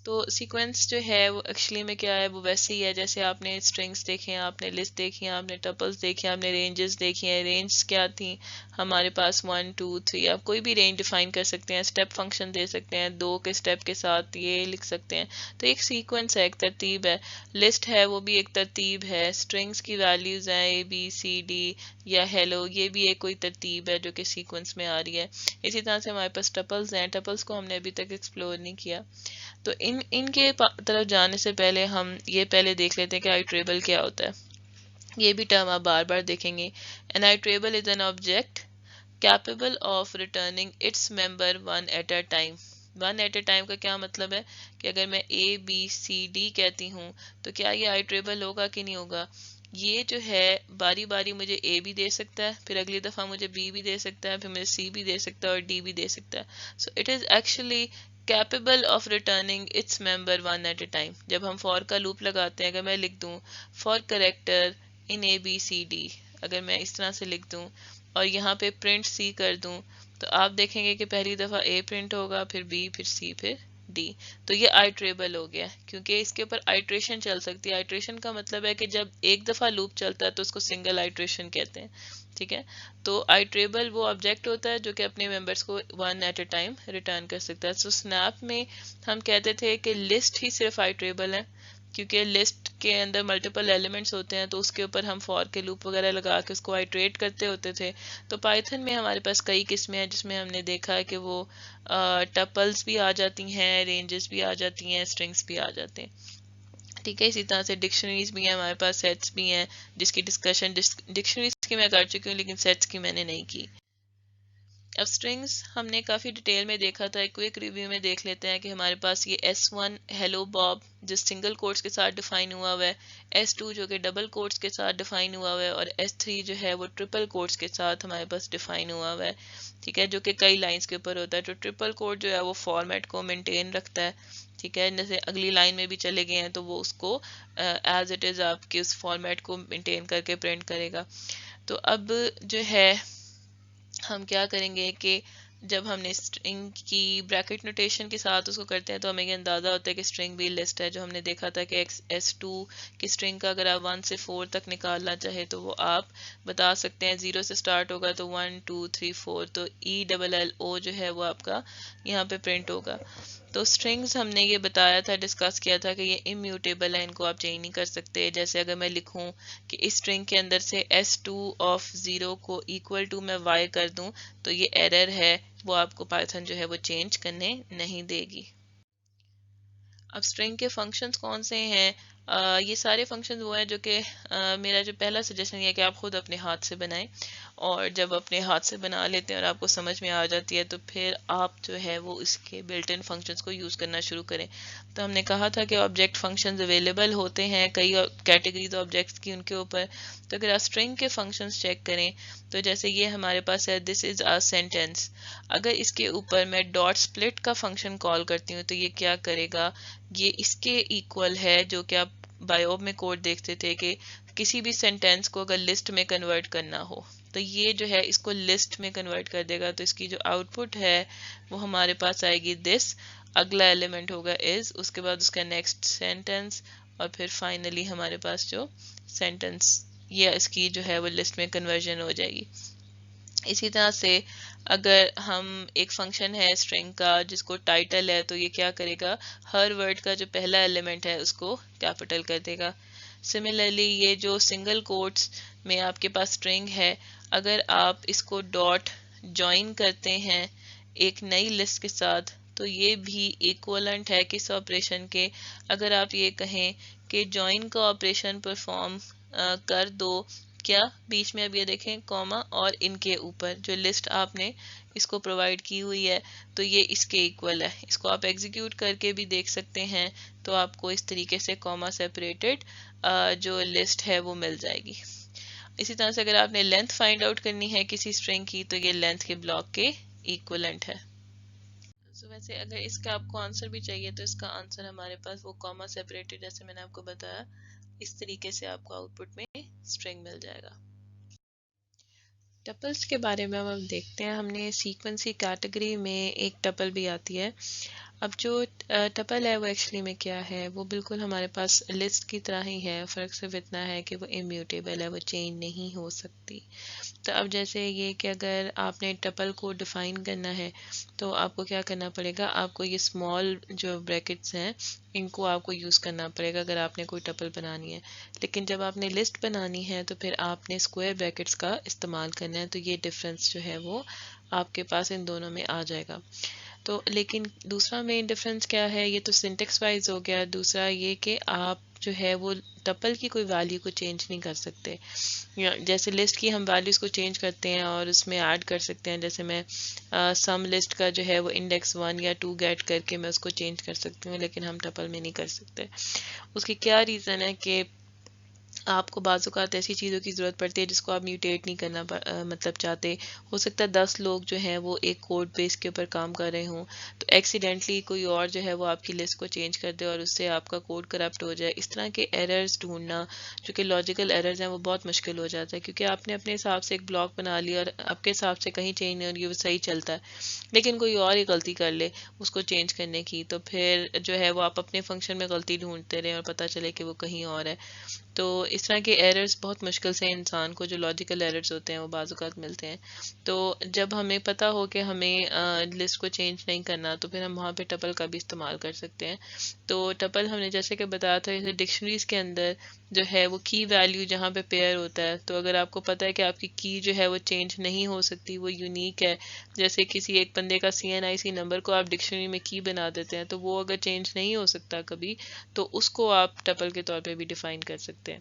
تو سیکوینس جو ہے وہ ایکچولی میں کیا ہے، وہ ویسے ہی ہے جیسے آپ نے اسٹرنگس دیکھے ہیں، آپ نے لسٹ دیکھی ہیں، آپ نے ٹپلز دیکھے ہیں، آپ نے رینجز دیکھی ہیں. رینجز کیا تھیں ہمارے پاس 1 2 3، آپ کوئی بھی رینج ڈیفائن کر سکتے ہیں، اسٹیپ فنکشن دے سکتے ہیں، 2 کے اسٹیپ کے ساتھ یہ لکھ سکتے ہیں. تو ایک سیکوینس ہے، ایک ترتیب ہے. لسٹ ہے وہ بھی ایک ترتیب ہے. اسٹرنگس کی ویلیوز ہیں ABCD یا ہیلو، یہ بھی ایک کوئی ترتیب ہے جو کہ سیکوینس میں آ رہی ہے. اسی طرح سے ہمارے پاس ٹپلز ہیں، ٹپلز کو ہم نے ابھی تک ایکسپلور نہیں کیا. تو ان کے طرف جانے سے پہلے ہم یہ پہلے دیکھ لیتے ہیں کہ آئیٹریبل کیا ہوتا ہے. یہ بھی ٹرم آپ بار بار دیکھیں گے. An iterable is an object capable of returning its member one at a time. One at a time کا کیا مطلب ہے کہ اگر میں ABCD کہتی ہوں تو کیا یہ آئیٹریبل ہوگا کہ نہیں ہوگا. یہ جو ہے باری باری مجھے A بھی دے سکتا ہے، پھر اگلی دفعہ مجھے B بھی دے سکتا ہے، پھر مجھے C بھی دے سکتا ہے اور D بھی دے سکتا ہے. So it is actually capable of returning its member one at a time. جب ہم for کا لوپ لگاتے ہیں، اگر میں لکھ دوں for character in ABCD، اگر میں اس طرح سے لکھ دوں اور یہاں پہ print C کر دوں تو آپ دیکھیں گے کہ پہلی دفعہ A پرنٹ ہوگا، پھر B، پھر C، پھر D. تو یہ آئیٹریبل ہو گیا کیونکہ اس کے اوپر آئیٹریشن چل سکتی ہے. آئیٹریشن کا مطلب ہے کہ جب ایک دفعہ لوپ چلتا ہے تو اس کو سنگل آئیٹریشن کہتے ہیں. ٹھیک ہے، تو آئیٹریبل وہ آبجیکٹ ہوتا ہے جو کہ اپنے ممبرس کو one at a time return کر سکتا ہے. سو اسنیپ میں ہم کہتے تھے کہ لسٹ ہی صرف آئیٹریبل ہے کیونکہ لسٹ کے اندر ملٹیپل ایلیمنٹس ہوتے ہیں تو اس کے اوپر ہم فور کے لوپ وغیرہ لگا کے اس کو آئیٹریٹ کرتے ہوتے تھے. تو پائتھن میں ہمارے پاس کئی قسمیں ہیں جس میں ہم نے دیکھا ہے کہ وہ ٹپلز بھی آ جاتی ہیں، رینجز بھی آ جاتی ہیں، اسٹرنگس بھی آ جاتے ہیں. ٹھیک ہے، اسی طرح سے ڈکشنریز بھی ہیں ہمارے پاس، سیٹس بھی ہیں جس کی ڈسکشن ڈکشنریز کی میں کر چکی ہوں لیکن سیٹس کی میں نے نہیں کی. اب اسٹرنگس ہم نے کافی ڈیٹیل میں دیکھا تھا. ایک کوئک ریویو میں دیکھ لیتے ہیں کہ ہمارے پاس یہ S1 ہیلو باب جو سنگل کوٹس کے ساتھ ڈیفائن ہوا ہوا ہے، S2 جو کہ ڈبل کوٹس کے ساتھ ڈیفائن ہوا ہوا ہے، اور S3 جو ہے وہ ٹرپل کوٹس کے ساتھ ہمارے پاس ڈیفائن ہوا ہوا ہے. ٹھیک ہے، جو کہ کئی لائنز کے اوپر ہوتا ہے. تو ٹرپل کوٹ جو ہے وہ فارمیٹ کو مینٹین رکھتا ہے. ٹھیک ہے، جیسے اگلی لائن میں بھی چلے گئے ہیں تو وہ اس کو ایز اٹ از آپ کے اس فارمیٹ کو مینٹین کر کے پرنٹ کرے گا. تو اب جو ہے ہم کیا کریں گے کہ جب ہم نے اسٹرنگ کی بریکٹ نوٹیشن کے ساتھ اس کو کرتے ہیں تو ہمیں یہ اندازہ ہوتا ہے کہ اسٹرنگ بھی لسٹ ہے. جو ہم نے دیکھا تھا کہ S2 کی اسٹرنگ کا اگر آپ 1 سے 4 تک نکالنا چاہے تو وہ آپ بتا سکتے ہیں. 0 سے سٹارٹ ہوگا تو 1 2 3 4، تو ELLO جو ہے وہ آپ کا یہاں پہ پرنٹ ہوگا. تو اسٹرنگز ہم نے یہ بتایا تھا، ڈسکس کیا تھا کہ یہ امیوٹیبل ہے، ان کو آپ چینج نہیں کر سکتے. جیسے اگر میں لکھوں کہ اس اسٹرنگ کے اندر سے S2 آف 0 کو ایکول ٹو میں Y کر دوں تو یہ ایرر ہے، وہ آپ کو پائتھن جو ہے وہ چینج کرنے نہیں دے گی. اب اسٹرنگ کے فنکشنز کون سے ہیں؟ یہ سارے فنکشنز وہ ہیں جو کہ میرا جو پہلا سجیشن یہ ہے کہ آپ خود اپنے ہاتھ سے بنائیں، اور جب اپنے ہاتھ سے بنا لیتے ہیں اور آپ کو سمجھ میں آ جاتی ہے تو پھر آپ جو ہے وہ اس کے بلٹ ان فنکشنز کو یوز کرنا شروع کریں. تو ہم نے کہا تھا کہ آبجیکٹ فنکشنز اویلیبل ہوتے ہیں کئی کیٹیگریز آبجیکٹس کی ان کے اوپر. تو اگر آپ اسٹرنگ کے فنکشنز چیک کریں تو جیسے یہ ہمارے پاس ہے دس از اے سینٹینس، اگر اس کے اوپر میں ڈاٹ سپلٹ کا فنکشن کال کرتی ہوں تو یہ کیا کرے گا، یہ اس کے ایکول ہے جو کہ آپ بایوب میں کوڈ دیکھتے تھے کہ کسی بھی سینٹینس کو اگر لسٹ میں کنورٹ کرنا ہو تو یہ جو ہے اس کو لسٹ میں کنورٹ کر دے گا. تو اس کی جو آؤٹ پٹ ہے وہ ہمارے پاس آئے گی دس. اگلا ایلیمنٹ ہوگا از، اس کے بعد اس کا نیکسٹ سینٹینس، اور پھر فائنلی ہمارے پاس جو سینٹینس یا اس کی جو ہے وہ لسٹ میں کنورژن ہو جائے گی. اسی طرح سے اگر ہم ایک فنکشن ہے اسٹرنگ کا جس کو ٹائٹل ہے، تو یہ کیا کرے گا، ہر ورڈ کا جو پہلا ایلیمنٹ ہے اس کو کیپٹل کر دے گا. سملرلی یہ جو سنگل کوٹس میں آپ کے پاس اسٹرنگ ہے، اگر آپ اس کو ڈاٹ جوائن کرتے ہیں ایک نئی لسٹ کے ساتھ، تو یہ بھی ایکولنٹ ہے کس آپریشن کے. اگر آپ یہ کہیں کہ جوائن کا آپریشن پرفارم کر دو، کیا بیچ میں اب یہ دیکھیں کوما اور ان کے اوپر جو لسٹ آپ نے اس کو پرووائڈ کی ہوئی ہے، تو یہ اس کے ایکول ہے. اس کو آپ ایگزیکیوٹ کر کے بھی دیکھ سکتے ہیں، تو آپ کو اس طریقے سے کوما سیپریٹڈ جو لسٹ ہے وہ مل جائے گی. اسی طرح سے اگر آپ نے لینتھ فائنڈ آؤٹ کرنی ہے کسی اسٹرنگ کی، تو یہ لینتھ کے بلاک کے ایکولنٹ ہے. ویسے اگر اس کا آپ کو آنسر بھی چاہیے، تو اس کا آنسر ہمارے پاس وہ کوما سیپریٹڈ، جیسے میں نے آپ کو بتایا اس طریقے سے آپ کو آؤٹ پٹ میں اسٹرنگ مل جائے گا. ٹپلز کے بارے میں ہم دیکھتے ہیں. ہم نے سیکوینس کی کیٹیگری میں ایک ٹپل بھی آتی ہے. اب جو ٹپل ہے وہ ایکچولی میں کیا ہے، وہ بالکل ہمارے پاس لسٹ کی طرح ہی ہے، فرق صرف اتنا ہے کہ وہ امیوٹیبل ہے، وہ چینج نہیں ہو سکتی. تو اب جیسے یہ کہ اگر آپ نے ٹپل کو ڈیفائن کرنا ہے، تو آپ کو کیا کرنا پڑے گا، آپ کو یہ اسمال جو بریکٹس ہیں ان کو آپ کو یوز کرنا پڑے گا اگر آپ نے کوئی ٹپل بنانی ہے. لیکن جب آپ نے لسٹ بنانی ہے تو پھر آپ نے اسکوائر بریکٹس کا استعمال کرنا ہے. تو یہ ڈفرینس جو ہے وہ آپ کے پاس ان دونوں میں آ جائے گا. تو لیکن دوسرا مین ڈفرینس کیا ہے، یہ تو سنٹیکس وائز ہو گیا. دوسرا یہ کہ آپ جو ہے وہ ٹپل کی کوئی ویلیو کو چینج نہیں کر سکتے. جیسے لسٹ کی ہم ویلیوز کو چینج کرتے ہیں اور اس میں ایڈ کر سکتے ہیں، جیسے میں سم لسٹ کا جو ہے وہ انڈیکس 1 یا 2 گیٹ کر کے میں اس کو چینج کر سکتی ہوں، لیکن ہم ٹپل میں نہیں کر سکتے. اس کی کیا ریزن ہے کہ آپ کو بعض اوقات ایسی چیزوں کی ضرورت پڑتی ہے جس کو آپ میوٹیٹ نہیں کرنا مطلب چاہتے. ہو سکتا ہے 10 لوگ جو ہیں وہ ایک کوڈ بیس کے اوپر کام کر رہے ہوں، تو ایکسیڈنٹلی کوئی اور جو ہے وہ آپ کی لسٹ کو چینج کر دے اور اس سے آپ کا کوڈ کرپٹ ہو جائے. اس طرح کے ایررز ڈھونڈنا جو کہ لاجیکل ایررز ہیں وہ بہت مشکل ہو جاتا ہے، کیونکہ آپ نے اپنے حساب سے ایک بلاک بنا لیا اور آپ کے حساب سے کہیں چینج نہیں ہو رہی، وہ صحیح چلتا ہے، لیکن کوئی اور ہی غلطی کر لے اس کو چینج کرنے کی، تو پھر جو ہے وہ آپ اپنے فنکشن میں غلطی ڈھونڈتے رہیں اور پتہ چلے کہ وہ کہیں اور ہے. تو اس طرح کے ایررز بہت مشکل سے انسان کو جو لاجیکل ایررز ہوتے ہیں وہ بعض اوقات ملتے ہیں. تو جب ہمیں پتہ ہو کہ ہمیں لسٹ کو چینج نہیں کرنا، تو پھر ہم وہاں پہ ٹپل کا بھی استعمال کر سکتے ہیں. تو ٹپل ہم نے جیسے کہ بتایا تھا، جیسے ڈکشنریز کے اندر جو ہے وہ کی ویلیو جہاں پہ پیئر ہوتا ہے، تو اگر آپ کو پتہ ہے کہ آپ کی کی جو ہے وہ چینج نہیں ہو سکتی، وہ یونیک ہے، جیسے کسی ایک بندے کا CNIC نمبر کو آپ ڈکشنری میں کی بنا دیتے ہیں، تو وہ اگر چینج نہیں ہو سکتا کبھی، تو اس کو آپ ٹپل کے طور پہ بھی ڈیفائن کر سکتے ہیں.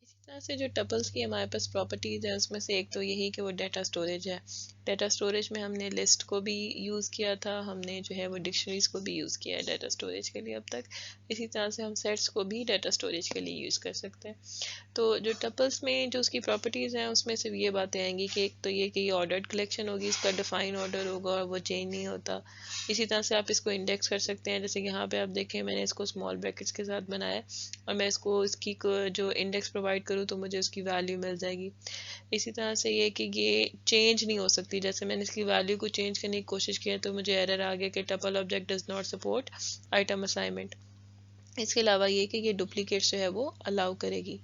اسی طرح سے جو ٹپلز کی ہمارے پاس پراپرٹیز ہیں، اس میں سے ایک تو یہی کہ وہ ڈیٹا سٹوریج ہے. ڈیٹا سٹوریج میں ہم نے لسٹ کو بھی یوز کیا تھا، ہم نے جو ہے وہ ڈکشنریز کو بھی یوز کیا ہے ڈیٹا سٹوریج کے لیے اب تک. اسی طرح سے ہم سیٹس کو بھی ڈیٹا سٹوریج کے لیے یوز کر سکتے ہیں. تو جو ٹپلز میں جو اس کی پراپرٹیز ہیں، اس میں صرف یہ باتیں آئیں گی کہ ایک تو یہ کہ یہ آرڈرڈ کلیکشن ہوگی، اس کا ڈیفائن آرڈر ہوگا اور وہ چینج نہیں ہوتا. اسی طرح سے آپ اس کو انڈیکس کر سکتے ہیں، جیسے یہاں پہ آپ دیکھیں میں نے اس کو اسمال بریکٹس کے ساتھ بنایا اور میں اس کو اس کی جو انڈیکس پرووائڈ کروں تو مجھے اس کی ویلیو مل جائے گی. اسی طرح سے یہ کہ یہ چینج نہیں ہو سکتی، جیسے میں نے اس کی ویلیو کو چینج کرنے کی کوشش کی تو مجھے ایرر آ گیا کہ tuple object does not support item assignment. اس کے علاوہ یہ کہ یہ ڈپلیکیٹس جو ہے وہ الاؤ کرے گی.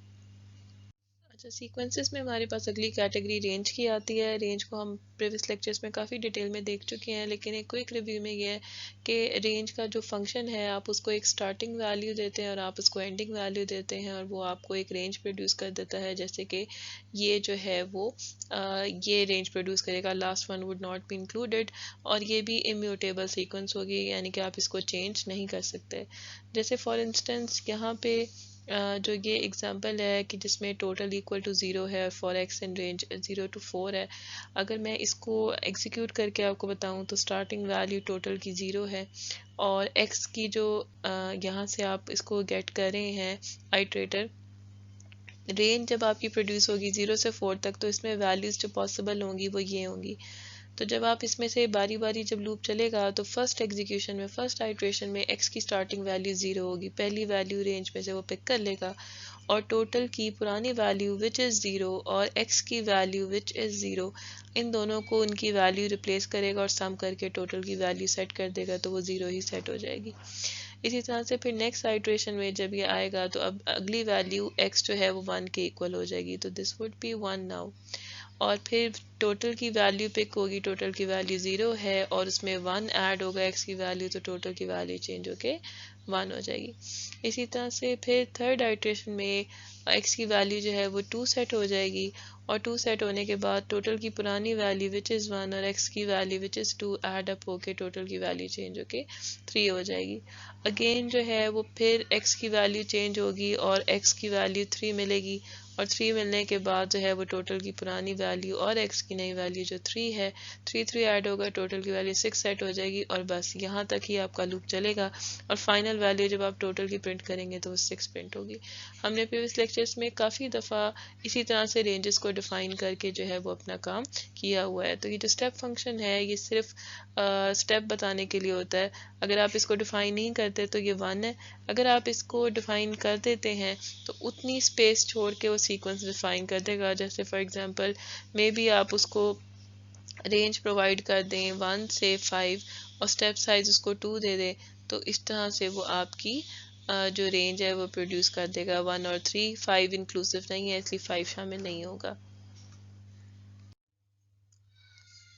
اچھا، سیکوینسز میں ہمارے پاس اگلی کیٹیگری رینج کی آتی ہے. رینج کو ہم پریویس لیکچرز میں کافی ڈیٹیل میں دیکھ چکے ہیں، لیکن ایک کوئک ریویو میں یہ ہے کہ رینج کا جو فنکشن ہے، آپ اس کو ایک سٹارٹنگ ویلیو دیتے ہیں اور آپ اس کو اینڈنگ ویلیو دیتے ہیں، اور وہ آپ کو ایک رینج پروڈیوس کر دیتا ہے. جیسے کہ یہ جو ہے وہ یہ رینج پروڈیوس کرے گا، last one would not be included, اور یہ بھی امیوٹیبل سیکوینس ہوگی، یعنی کہ آپ اس کو چینج نہیں کر سکتے. جیسے فار انسٹنس یہاں پہ جو یہ ایگزامپل ہے کہ جس میں ٹوٹل ایکول ٹو 0 ہے، for x in range 0 to 4 ہے. اگر میں اس کو ایگزیکیوٹ کر کے آپ کو بتاؤں تو سٹارٹنگ ویلیو ٹوٹل کی 0 ہے، اور ایکس کی جو یہاں سے آپ اس کو گیٹ کر رہے ہیں آئیٹریٹر، رینج جب آپ کی پروڈیوس ہوگی 0 سے 4 تک، تو اس میں ویلیوز جو پاسبل ہوں گی وہ یہ ہوں گی. تو جب آپ اس میں سے باری باری جب لوپ چلے گا تو فرسٹ ایگزیکیوشن میں فرسٹ آئٹریشن میں ایکس کی سٹارٹنگ ویلیو 0 ہوگی، پہلی ویلیو رینج میں سے وہ پک کر لے گا اور ٹوٹل کی پرانی ویلیو وچ از 0 اور ایکس کی ویلیو وچ از 0 ان دونوں کو ان کی ویلیو ریپلیس کرے گا اور سم کر کے ٹوٹل کی ویلیو سیٹ کر دے گا تو وہ 0 ہی سیٹ ہو جائے گی۔ اسی طرح سے پھر نیکسٹ آئٹریشن میں جب یہ آئے گا تو اب اگلی ویلیو ایکس جو ہے وہ 1 کے ایکول ہو جائے گی، تو دس وڈ بی 1 ناؤ، اور پھر ٹوٹل کی ویلیو پک ہوگی، ٹوٹل کی ویلیو 0 ہے اور اس میں 1 ایڈ ہوگا ایکس کی ویلیو تو ٹوٹل کی ویلیو چینج ہو کے 1 ہو جائے گی۔ اسی طرح سے پھر تھرڈ آئٹریشن میں ایکس کی ویلیو جو ہے وہ 2 سیٹ ہو جائے گی اور 2 سیٹ ہونے کے بعد ٹوٹل کی پرانی ویلیو وچ از 1 اور ایکس کی value which is 2 add up ہو کے ٹوٹل کی ویلیو چینج ہو کے 3 ہو جائے گی۔ اگین جو ہے وہ پھر ایکس کی ویلیو چینج ہوگی اور ایکس کی ویلیو 3 ملے گی اور 3 ملنے کے بعد جو ہے وہ ٹوٹل کی پرانی ویلیو اور ایکس کی نئی ویلیو جو 3 ہے 3 ایڈ ہوگا، ٹوٹل کی ویلیو 6 سیٹ ہو جائے گی اور بس یہاں تک ہی آپ کا لوپ چلے گا اور فائنل ویلیو جب آپ ٹوٹل کی پرنٹ کریں گے تو وہ 6 پرنٹ ہوگی۔ ہم نے پریویس لیکچرز میں کافی دفعہ اسی طرح سے رینجز کو ڈیفائن کر کے جو ہے وہ اپنا کام کیا ہوا ہے۔ تو یہ جو اسٹیپ فنکشن ہے یہ صرف اسٹیپ بتانے کے لیے ہوتا ہے، اگر آپ اس کو ڈیفائن نہیں کرتے تو یہ 1 ہے، اگر آپ اس کو ڈیفائن کر دیتے ہیں تو اتنی اسپیس چھوڑ کے وہ سیکوینس ڈیفائن کر دے گا، جیسے فار ایگزامپل مے بی آپ اس کو رینج پرووائڈ کر دیں 1 سے 5 اور اسٹیپ سائز اس کو 2 دے دیں تو اس طرح سے وہ آپ کی جو رینج ہے وہ پروڈیوس کر دے گا 1 اور 3، 5 انکلوسیو نہیں ہے اس لیے 5 شامل نہیں ہوگا۔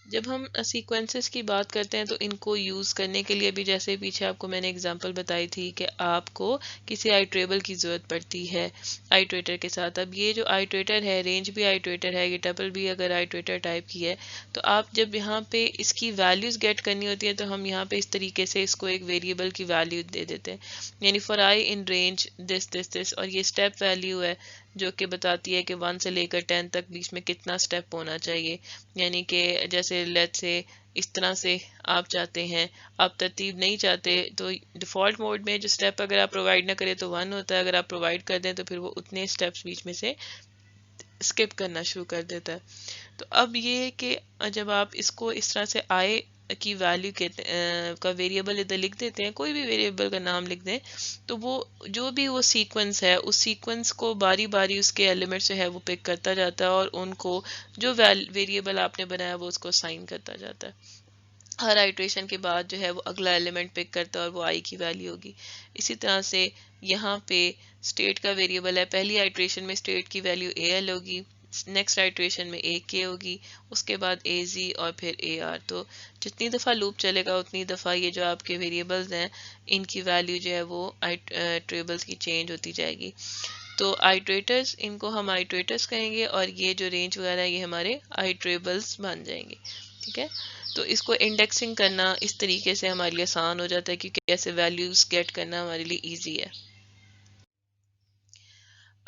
جب ہم سیکوینسز کی بات کرتے ہیں تو ان کو یوز کرنے کے لیے بھی جیسے پیچھے آپ کو میں نے اگزامپل بتائی تھی کہ آپ کو کسی آئیٹریبل کی ضرورت پڑتی ہے آئیٹریٹر کے ساتھ۔ اب یہ جو آئیٹریٹر ہے رینج بھی آئیٹریٹر ہے، یہ ٹپل بھی اگر آئیٹریٹر ٹائپ کی ہے تو آپ جب یہاں پہ اس کی ویلیوز گیٹ کرنی ہوتی ہے تو ہم یہاں پہ اس طریقے سے اس کو ایک ویریبل کی ویلیو دے دیتے ہیں، یعنی فار آئی ان رینج دس دس دس، اور یہ اسٹیپ ویلیو ہے جو کہ بتاتی ہے کہ 1 سے لے کر 10 تک بیچ میں کتنا اسٹیپ ہونا چاہیے، یعنی کہ جیسے لیٹ سے اس طرح سے آپ چاہتے ہیں، آپ ترتیب نہیں چاہتے تو ڈیفالٹ موڈ میں جو اسٹیپ اگر آپ پرووائڈ نہ کریں تو 1 ہوتا ہے، اگر آپ پرووائڈ کر دیں تو پھر وہ اتنے اسٹیپس بیچ میں سے اسکپ کرنا شروع کر دیتا ہے۔ تو اب یہ کہ جب آپ اس کو اس طرح سے آئے کی ویلیو کا ویریبل ادھر لکھ دیتے ہیں، کوئی بھی ویریبل کا نام لکھ دیں تو وہ جو بھی وہ سیکوینس ہے اس سیکوینس کو باری باری اس کے ایلیمنٹ سے ہے وہ پک کرتا جاتا ہے اور ان کو جو ویریبل آپ نے بنایا وہ اس کو سائن کرتا جاتا ہے۔ ہر آئٹریشن کے بعد جو ہے وہ اگلا ایلیمنٹ پک کرتا ہے اور وہ آئی کی ویلیو ہوگی۔ اسی طرح سے یہاں پہ اسٹیٹ کا ویریبل ہے، پہلی آئٹریشن میں اسٹیٹ کی ویلیو اے ایل ہوگی، نیکسٹ آئٹریشن میں اے کے ہوگی، اس کے بعد اے زی اور پھر اے آر۔ تو جتنی دفعہ لوپ چلے گا اتنی دفعہ یہ جو آپ کے ویریبلز ہیں ان کی ویلیو جو ہے وہ آئٹریبلز کی چینج ہوتی جائے گی۔ تو آئٹریٹرز ان کو ہم آئٹریٹرز کہیں گے اور یہ جو رینج وغیرہ یہ ہمارے آئٹریبلز بن جائیں گے، ٹھیک ہے۔ تو اس کو انڈیکسنگ کرنا اس طریقے سے ہمارے لیے آسان ہو جاتا ہے کیونکہ ایسے ویلیوز گیٹ کرنا ہمارے لیے ایزی ہے۔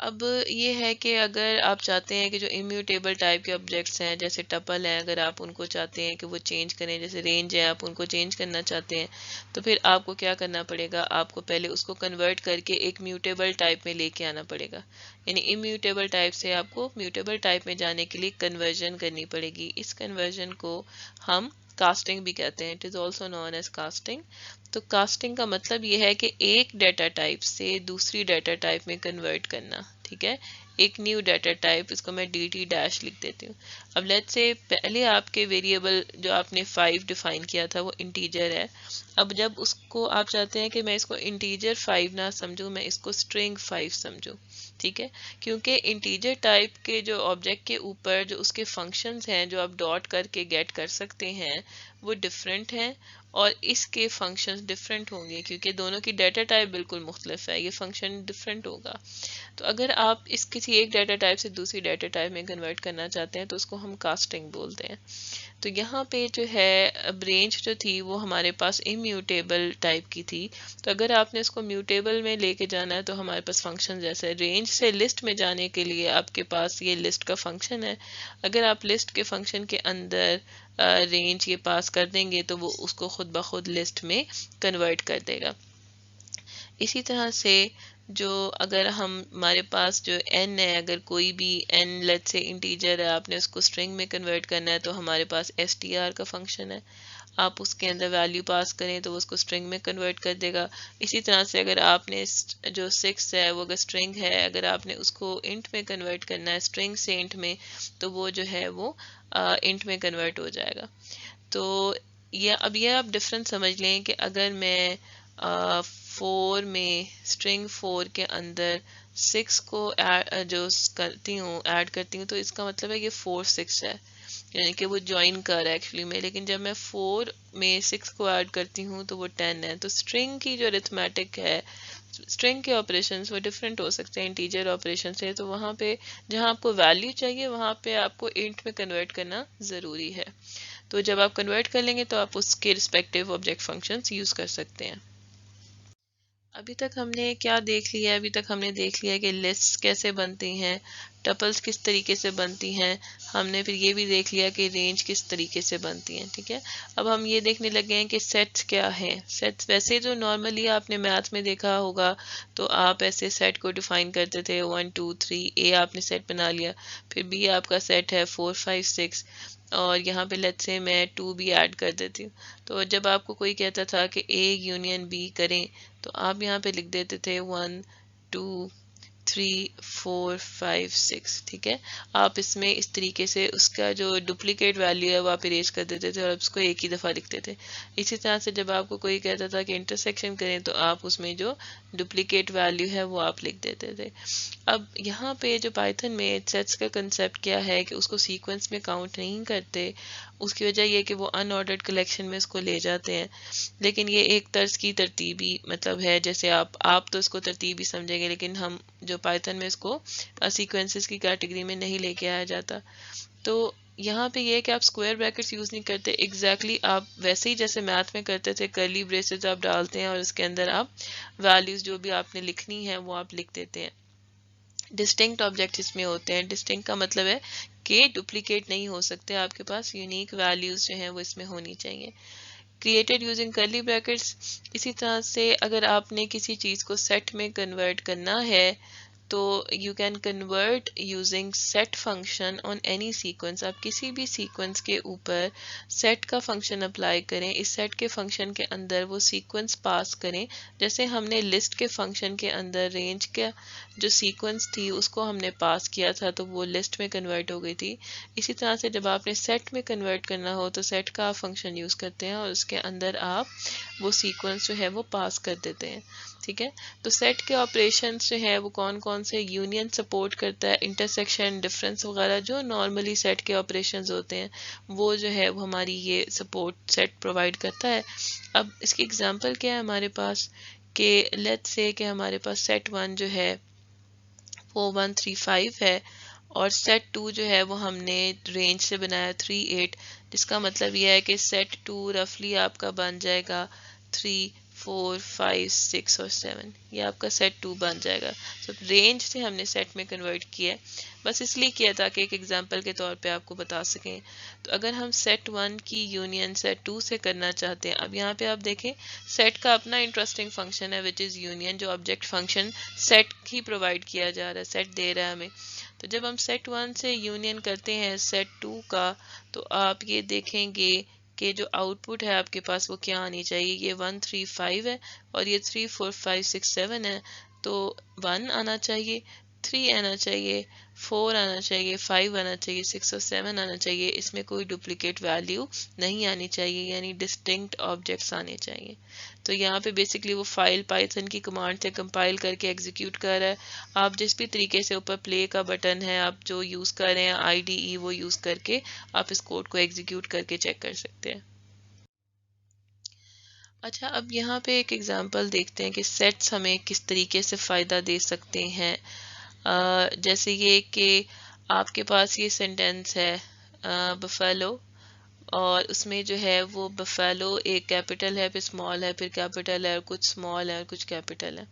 اب یہ ہے کہ اگر آپ چاہتے ہیں کہ جو امیوٹیبل ٹائپ کے آبجیکٹس ہیں جیسے ٹپل ہیں، اگر آپ ان کو چاہتے ہیں کہ وہ چینج کریں، جیسے رینج ہے آپ ان کو چینج کرنا چاہتے ہیں تو پھر آپ کو کیا کرنا پڑے گا، آپ کو پہلے اس کو کنورٹ کر کے ایک میوٹیبل ٹائپ میں لے کے آنا پڑے گا، یعنی امیوٹیبل ٹائپ سے آپ کو میوٹیبل ٹائپ میں جانے کے لیے کنورژن کرنی پڑے گی۔ اس کنورژن کو ہم کاسٹنگ بھی کہتے ہیں، it is also known as casting. تو کاسٹنگ کا مطلب یہ ہے کہ ایک ڈیٹا ٹائپ سے دوسری ڈیٹا ٹائپ میں کنورٹ کرنا، ٹھیک ہے، ایک نیو ڈیٹا ٹائپ، اس کو میں ڈی ٹی ڈیش لکھ دیتی ہوں۔ اب لیٹ سے پہلے آپ کے ویریبل جو آپ نے 5 ڈیفائن کیا تھا وہ انٹیجر ہے، اب جب اس کو آپ چاہتے ہیں کہ میں اس کو انٹیجر 5 نہ سمجھوں، میں اس کو اسٹرنگ 5 سمجھوں، ٹھیک ہے، کیونکہ انٹیجر ٹائپ کے جو آبجیکٹ کے اوپر جو اس کے فنکشنز ہیں جو آپ ڈاٹ کر کے گیٹ کر سکتے ہیں وہ ڈفرینٹ ہیں اور اس کے فنکشنز ڈفرینٹ ہوں گے کیونکہ دونوں کی ڈیٹا ٹائپ بالکل مختلف ہے، یہ فنکشن ڈفرینٹ ہوگا۔ تو اگر آپ اس کسی ایک ڈیٹا ٹائپ سے دوسری ڈیٹا ٹائپ میں کنورٹ کرنا چاہتے ہیں تو اس کو ہم کاسٹنگ بولتے ہیں۔ تو یہاں پہ جو ہے اب رینج جو تھی وہ ہمارے پاس امیوٹیبل ٹائپ کی تھی، تو اگر آپ نے اس کو میوٹیبل میں لے کے جانا ہے تو ہمارے پاس فنکشن جیسے رینج سے لسٹ میں جانے کے لیے آپ کے پاس یہ لسٹ کا فنکشن ہے، اگر آپ لسٹ کے فنکشن کے اندر رینج یہ پاس کر دیں گے تو وہ اس کو خود بخود لسٹ میں کنورٹ کر دے گا۔ اسی طرح سے جو اگر ہمارے پاس جو n ہے، اگر کوئی بھی n لیٹ سے انٹیجر ہے، آپ نے اس کو اسٹرنگ میں کنورٹ کرنا ہے تو ہمارے پاس str کا فنکشن ہے، آپ اس کے اندر ویلیو پاس کریں تو وہ اس کو اسٹرنگ میں کنورٹ کر دے گا. اسی طرح سے اگر آپ نے جو 6 ہے وہ اگر اسٹرنگ ہے، اگر آپ نے اس کو انٹ میں کنورٹ کرنا ہے اسٹرنگ سے انٹ میں، تو وہ جو ہے وہ انٹ میں کنورٹ ہو جائے گا. تو یہ آپ ڈفرنس سمجھ لیں کہ اگر میں 4 میں اسٹرنگ 4 کے اندر 6 کو جو کرتی ہوں ایڈ کرتی ہوں، تو اس کا مطلب ہے یہ 4 6 ہے، یعنی کہ وہ جوائن کر ایکچولی میں. لیکن جب میں 4 میں 6 کو ایڈ کرتی ہوں تو وہ 10 ہے. تو اسٹرنگ کی جو ارتھمیٹک ہے، اسٹرنگ کے آپریشنس وہ ڈفرینٹ ہو سکتے ہیں انٹیجر آپریشن سے. تو وہاں پہ جہاں آپ کو ویلیو چاہیے وہاں پہ آپ کو انٹ میں کنورٹ کرنا ضروری ہے. تو جب آپ کنورٹ کر لیں گے تو آپ اس کے رسپیکٹیو آبجیکٹ فنکشنز یوز کر سکتے ہیں. ابھی تک ہم نے کیا دیکھ لیا ہے؟ ابھی تک ہم نے دیکھ لیا کہ لسٹ کیسے بنتی ہیں، ٹپلز کس طریقے سے بنتی ہیں، ہم نے پھر یہ بھی دیکھ لیا کہ رینج کس طریقے سے بنتی ہیں. ٹھیک ہے، اب ہم یہ دیکھنے لگے ہیں کہ سیٹس کیا ہیں. سیٹس ویسے جو نارملی آپ نے میتھ میں دیکھا ہوگا تو آپ ایسے سیٹ کو ڈیفائن کرتے تھے 1 2 3. اے آپ نے سیٹ بنا لیا، پھر بی آپ کا سیٹ ہے 4 5 6، اور یہاں پہ لیٹ سے میں 2 بھی ایڈ کر دیتی ہوں. تو جب آپ کو کوئی کہتا تھا کہ اے یونین بی کریں تو آپ یہاں پہ لکھ دیتے تھے 1 2 3 4 5 6. ٹھیک ہے، آپ اس میں اس طریقے سے اس کا جو ڈپلیکیٹ ویلیو ہے وہ آپ اریز کر دیتے تھے اور اس کو ایک ہی دفعہ لکھتے تھے. اسی طرح سے جب آپ کو کوئی کہتا تھا کہ انٹرسیکشن کریں تو آپ اس میں جو ڈپلیکیٹ ویلیو ہے وہ آپ لکھ دیتے تھے. اب یہاں پہ جو پائتھن میں سیٹس کا کنسیپٹ کیا ہے کہ اس کو سیکوینس میں کاؤنٹ نہیں کرتے. اس کی وجہ یہ کہ وہ ان آرڈرڈ کلیکشن میں اس کو لے جاتے ہیں. لیکن یہ ایک طرز کی ترتیبی مطلب ہے، جیسے آپ تو اس کو ترتیبی سمجھیں گے، لیکن ہم جو پائتھن میں اس کو سیکوینسز کی کیٹیگری میں نہیں لے کے آیا جاتا. تو یہاں پہ یہ ہے کہ آپ اسکوائر بریکٹس یوز نہیں کرتے، ایگزیکٹلی آپ ویسے ہی جیسے میتھ میں کرتے تھے کرلی بریسز آپ ڈالتے ہیں اور اس کے اندر آپ ویلیوز جو بھی آپ نے لکھنی ہے وہ آپ لکھ دیتے ہیں. ڈسٹنکٹ آبجیکٹ اس میں ہوتے ہیں. ڈسٹنکٹ کا مطلب ہے کہ ڈپلیکیٹ نہیں ہو سکتے، آپ کے پاس یونیک ویلیوز جو ہیں وہ اس میں ہونی چاہیے. Created using curly brackets. اسی طرح سے اگر آپ نے کسی چیز کو سیٹ میں کنورٹ کرنا ہے تو you can convert using set function on any sequence. آپ کسی بھی سیکوینس کے اوپر سیٹ کا فنکشن اپلائی کریں، اس سیٹ کے فنکشن کے اندر وہ سیکوینس پاس کریں. جیسے ہم نے لسٹ کے فنکشن کے اندر رینج کا جو سیکوینس تھی اس کو ہم نے پاس کیا تھا تو وہ لسٹ میں کنورٹ ہو گئی تھی. اسی طرح سے جب آپ نے سیٹ میں کنورٹ کرنا ہو تو سیٹ کا فنکشن یوز کرتے ہیں اور اس کے اندر آپ وہ سیکوینس جو ہے وہ پاس کر دیتے ہیں. ٹھیک ہے، تو سیٹ کے آپریشنس جو ہے وہ کون کون سے؟ یونین سپورٹ کرتا ہے، انٹرسیکشن، ڈفرینس وغیرہ جو نارملی سیٹ کے آپریشنز ہوتے ہیں وہ جو ہے وہ ہماری یہ سپورٹ سیٹ پرووائڈ کرتا ہے. اب اس کی اگزامپل کیا ہے ہمارے پاس کہ لیٹس سے کہ ہمارے پاس سیٹ 1 جو ہے وہ 1 3 5 ہے اور سیٹ 2 جو ہے وہ ہم نے رینج سے بنایا 3 8، جس کا مطلب یہ ہے کہ سیٹ 2 رفلی آپ کا بن جائے گا 3 4 5 6 اور 7. یہ آپ کا سیٹ 2 بن جائے گا. تو رینج سے ہم نے سیٹ میں کنورٹ کیا ہے، بس اس لیے کیا تھا کہ ایک ایگزامپل کے طور پہ آپ کو بتا سکیں. تو اگر ہم سیٹ 1 کی یونین سیٹ 2 سے کرنا چاہتے ہیں، اب یہاں پہ آپ دیکھیں سیٹ کا اپنا انٹرسٹنگ فنکشن ہے وچ از یونین، جو آبجیکٹ فنکشن سیٹ ہی پرووائڈ کیا جا رہا ہے، سیٹ دے رہا ہے ہمیں. تو جب ہم سیٹ 1 سے یونین کرتے ہیں سیٹ 2 کا تو آپ یہ دیکھیں گے کہ جو آؤٹ پٹ ہے آپ کے پاس وہ کیا آنی چاہیے. یہ 1 3 5 ہے اور یہ 3 4 5 6 7 ہے. تو 1 آنا چاہیے، 3 آنا چاہیے، 4 آنا چاہیے، 5 آنا چاہیے، 6 اور 7 آنا چاہیے. اس میں کوئی ڈپلیکیٹ ویلیو نہیں آنی چاہیے، یعنی ڈسٹنکٹ آبجیکٹس آنے چاہیے. تو یہاں پہ بیسکلی وہ فائل پائتھن کی کمانڈ سے کمپائل کر کے ایگزیکیوٹ کر رہا ہے. آپ جس بھی طریقے سے اوپر پلے کا بٹن ہے آپ جو یوز کر رہے ہیں IDE وہ یوز کر کے آپ اس کوڈ کو ایگزیکیوٹ کر کے چیک کر سکتے ہیں. اچھا، اب یہاں پہ ایک ایگزامپل دیکھتے ہیں کہ سیٹس ہمیں کس طریقے سے فائدہ دے سکتے ہیں. جیسے یہ کہ آپ کے پاس یہ سینٹینس ہے بفیلو، اور اس میں جو ہے وہ بفیلو ایک کیپٹل ہے، پھر اسمال ہے، پھر کیپٹل ہے، اور کچھ اسمال ہے اور کچھ کیپٹل ہے.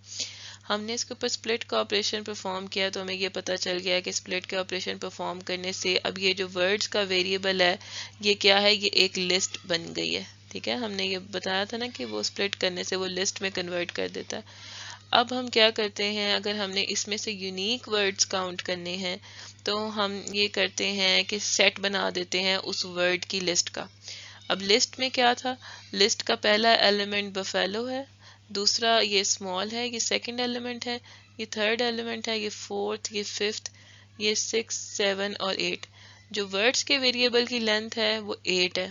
ہم نے اس کے اوپر اسپلٹ کا آپریشن پرفارم کیا تو ہمیں یہ پتہ چل گیا کہ اسپلٹ کا آپریشن پرفارم کرنے سے اب یہ جو ورڈز کا ویریبل ہے یہ کیا ہے، یہ ایک لسٹ بن گئی ہے. ٹھیک ہے، ہم نے یہ بتایا تھا نا کہ وہ اسپلٹ کرنے سے وہ لسٹ میں کنورٹ کر دیتا ہے. اب ہم کیا کرتے ہیں، اگر ہم نے اس میں سے یونیک ورڈز کاؤنٹ کرنے ہیں تو ہم یہ کرتے ہیں کہ سیٹ بنا دیتے ہیں اس ورڈ کی لسٹ کا. اب لسٹ میں کیا تھا، لسٹ کا پہلا ایلیمنٹ بفیلو ہے، دوسرا یہ اسمال ہے، یہ سیکنڈ ایلیمنٹ ہے، یہ تھرڈ ایلیمنٹ ہے، یہ فورتھ، یہ ففتھ، یہ 6 7 اور 8. جو ورڈز کے ویریبل کی لینتھ ہے وہ 8 ہے.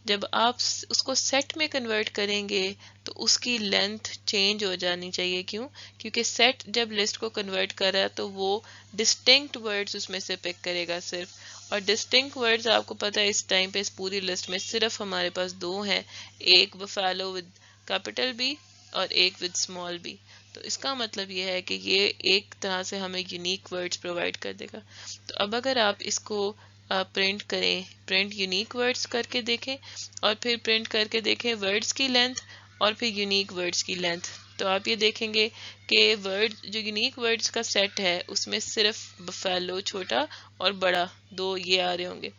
جب آپ اس کو سیٹ میں کنورٹ کریں گے تو اس کی لینتھ چینج ہو جانی چاہیے. کیوں؟ کیونکہ سیٹ جب لسٹ کو کنورٹ کر رہا ہے تو وہ ڈسٹنکٹ ورڈز اس میں سے پک کرے گا صرف، اور ڈسٹنکٹ ورڈز آپ کو پتہ ہے اس ٹائم پہ اس پوری لسٹ میں صرف ہمارے پاس دو ہیں، ایک بفیلو ود کیپٹل بی اور ایک ود اسمال بی. تو اس کا مطلب یہ ہے کہ یہ ایک طرح سے ہمیں یونیک ورڈز پرووائڈ کر دے گا. تو اب اگر آپ اس کو پرنٹ کریں، پرنٹ یونیک ورڈز کر کے دیکھیں اور پھر پرنٹ کر کے دیکھیں ورڈز کی لینتھ اور پھر یونیک ورڈز کی لینتھ، تو آپ یہ دیکھیں گے کہ ورڈ جو یونیک ورڈز کا سیٹ ہے اس میں صرف بفیلو چھوٹا اور بڑا دو یہ آ رہے ہوں گے.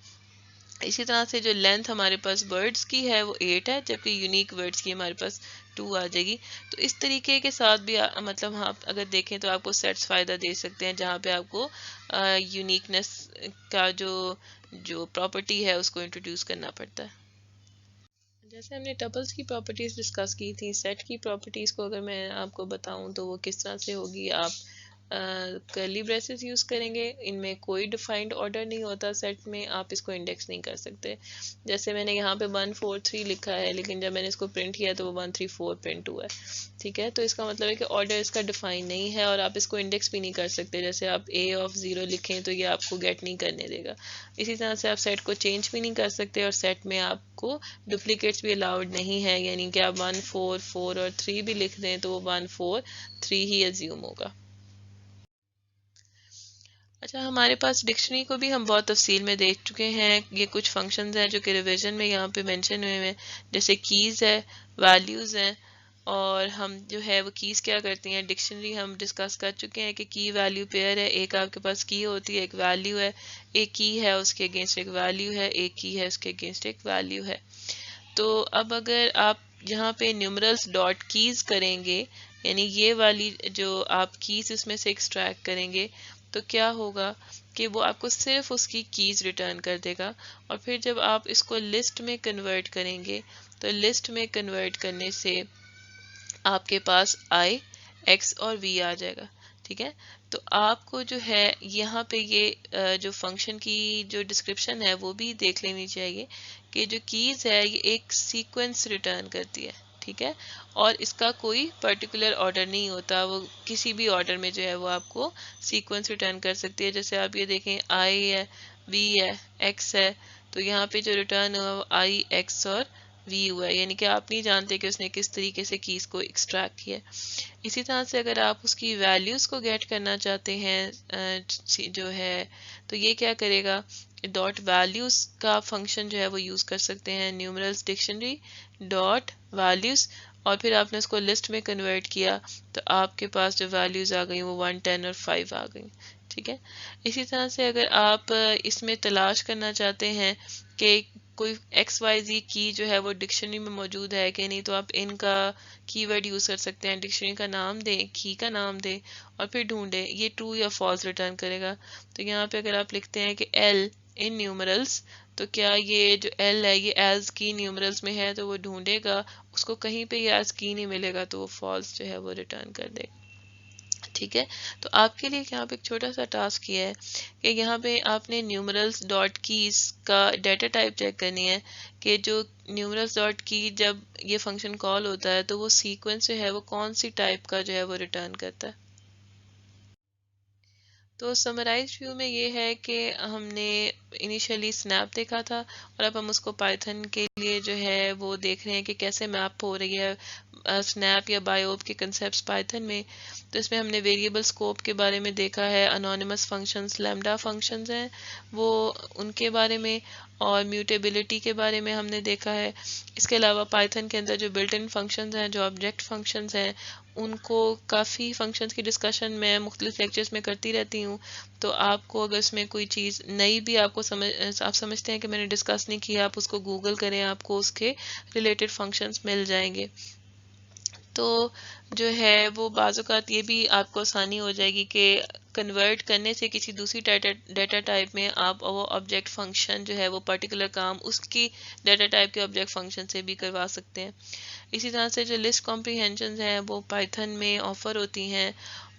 اسی طرح سے جو لینتھ ہمارے پاس ورڈز کی ہے وہ 8 ہے، جبکہ یونیک ورڈز کی ہمارے پاس 2 آ جائے گی. تو اس طریقے کے ساتھ بھی مطلب آپ اگر دیکھیں تو آپ کو سیٹس فائدہ دے سکتے ہیں جہاں پہ آپ کو یونیکنیس کا جو پراپرٹی ہے اس کو انٹروڈیوس کرنا پڑتا ہے. جیسے ہم نے ٹپلز کی پراپرٹیز ڈسکس کی تھی، سیٹ کی پراپرٹیز کو اگر میں آپ کو بتاؤں تو وہ کس طرح سے ہوگی. آپ کرلی بریسز یوز کریں گے، ان میں کوئی ڈیفائنڈ آرڈر نہیں ہوتا، سیٹ میں آپ اس کو انڈیکس نہیں کر سکتے. جیسے میں نے یہاں پہ 1 4 3 لکھا ہے لیکن جب میں نے اس کو پرنٹ کیا تو وہ 1 3 4 پرنٹ ہوا ہے. ٹھیک ہے، تو اس کا مطلب ہے کہ آرڈر اس کا ڈیفائن نہیں ہے اور آپ اس کو انڈیکس بھی نہیں کر سکتے. جیسے آپ اے آف 0 لکھیں تو یہ آپ کو گیٹ نہیں کرنے دے گا. اسی طرح سے آپ سیٹ کو چینج بھی نہیں کر سکتے، اور سیٹ میں آپ کو ڈپلیکیٹس بھی الاؤڈ نہیں ہے، یعنی کہ آپ 1 4 4 اور 3 بھی لکھ دیں تو وہ 1 4 3 ہی ایزیوم ہوگا. اچھا، ہمارے پاس ڈکشنری کو بھی ہم بہت تفصیل میں دیکھ چکے ہیں. یہ کچھ فنکشنز ہیں جو کہ ریویژن میں یہاں پہ مینشن ہوئے ہیں، جیسے کیز ہے، ویلیوز ہیں، اور ہم جو ہے وہ کیز کیا کرتی ہیں. ڈکشنری ہم ڈسکس کر چکے ہیں کہ کی ویلیو پیئر ہے، ایک آپ کے پاس کی ہوتی ہے، ایک ویلیو ہے، ایک کی ہے اس کے اگینسٹ ایک ویلیو ہے، ایک کی ہے اس کے اگینسٹ ایک ویلیو ہے. تو اب اگر آپ یہاں پہ نیومرلس ڈاٹ کیز کریں گے، یعنی یہ والی جو آپ کیز اس میں سے ایکسٹریکٹ کریں گے، تو کیا ہوگا کہ وہ آپ کو صرف اس کی کیز ریٹرن کر دے گا. اور پھر جب آپ اس کو لسٹ میں کنورٹ کریں گے تو لسٹ میں کنورٹ کرنے سے آپ کے پاس آئی ایکس اور وی آ جائے گا. ٹھیک ہے، تو آپ کو جو ہے یہاں پہ یہ جو فنکشن کی جو ڈسکرپشن ہے وہ بھی دیکھ لینی چاہیے کہ جو کیز ہے یہ ایک سیکوینس ریٹرن کرتی ہے. ٹھیک ہے، اور اس کا کوئی پرٹیکولر آرڈر نہیں ہوتا، وہ کسی بھی آرڈر میں جو ہے وہ آپ کو سیکوینس ریٹرن کر سکتی ہے. جیسے آپ یہ دیکھیں آئی ہے، وی ہے، ایکس ہے، تو یہاں پہ جو ریٹرن ہوا وہ آئی ایکس اور وی ہوا ہے، یعنی کہ آپ نہیں جانتے کہ اس نے کس طریقے سے کیز کو ایکسٹریکٹ کیا. اسی طرح سے اگر آپ اس کی ویلیوز کو گیٹ کرنا چاہتے ہیں جو ہے تو یہ کیا کرے گا، ڈاٹ ویلیوز کا فنکشن جو ہے وہ یوز کر سکتے ہیں. نیومرلس ڈکشنری ڈاٹ ویلیوز، اور پھر آپ نے اس کو لسٹ میں کنورٹ کیا تو آپ کے پاس جو ویلیوز آ گئی وہ 1 10 اور 5 آ گئی. ٹھیک ہے، اسی طرح سے اگر آپ اس میں تلاش کرنا چاہتے ہیں کہ کوئی ایکس وائی زی کی جو ہے وہ ڈکشنری میں موجود ہے کہ نہیں، تو آپ ان کا کی ورڈ یوز کر سکتے ہیں. ڈکشنری کا نام دیں، کی کا نام دیں اور پھر ڈھونڈیں، یہ ٹرو یا فالس ریٹرن کرے گا. تو یہاں پہ اگر آپ لکھتے ہیں کہ ایل ان نیومرلس، تو کیا یہ جو ایل ہے یہ ایز کی نیومرلس میں ہے، تو وہ ڈھونڈے گا، اس کو کہیں پہ یہ ایز کی نہیں ملے گا تو وہ فالس جو ہے وہ ریٹرن کر دے گا. ٹھیک ہے، تو آپ کے لیے یہاں پہ ایک چھوٹا سا ٹاسک یہ ہے کہ یہاں پہ آپ نے نیومرلس ڈاٹ کیز کا ڈیٹا ٹائپ چیک کرنی ہے کہ جو نیومرلس ڈاٹ کی جب یہ فنکشن کال ہوتا ہے تو وہ سیکوینس جو ہے وہ کون سی ٹائپ کا جو ہے وہ ریٹرن کرتا ہے. تو سمرائز ویو میں یہ ہے کہ ہم نے انیشلی سنیپ دیکھا تھا اور اب ہم اس کو پائتھن کے لیے جو ہے وہ دیکھ رہے ہیں کہ کیسے میپ ہو رہی ہے سنیپ یا بایوپ کے کنسیپٹس پائتھن میں. تو اس میں ہم نے ویریبل اسکوپ کے بارے میں دیکھا ہے، انونیمس فنکشنز، لیمڈا فنکشنز ہیں وہ ان کے بارے میں، اور میوٹیبلٹی کے بارے میں ہم نے دیکھا ہے. اس کے علاوہ پائتھن کے اندر جو بلٹ ان فنکشنز ہیں، جو آبجیکٹ فنکشنز ہیں، ان کو کافی فنکشنز کی ڈسکشن میں مختلف لیکچرز میں کرتی رہتی ہوں. تو آپ کو اگر اس میں کوئی چیز نئی بھی آپ سمجھتے ہیں کہ میں نے ڈسکس نہیں کیا، آپ اس کو گوگل کریں، آپ کو اس کے ریلیٹڈ فنکشنز مل جائیں گے. تو جو ہے وہ بعض اوقات یہ بھی آپ کو آسانی ہو جائے گی کہ کنورٹ کرنے سے کسی دوسری ڈیٹا ٹائپ میں آپ وہ آبجیکٹ فنکشن جو ہے وہ پرٹیکولر کام اس کی ڈیٹا ٹائپ کے آبجیکٹ فنکشن سے بھی کروا سکتے ہیں. اسی طرح سے جو لسٹ کمپریہنشنز ہیں وہ پائتھن میں آفر ہوتی ہیں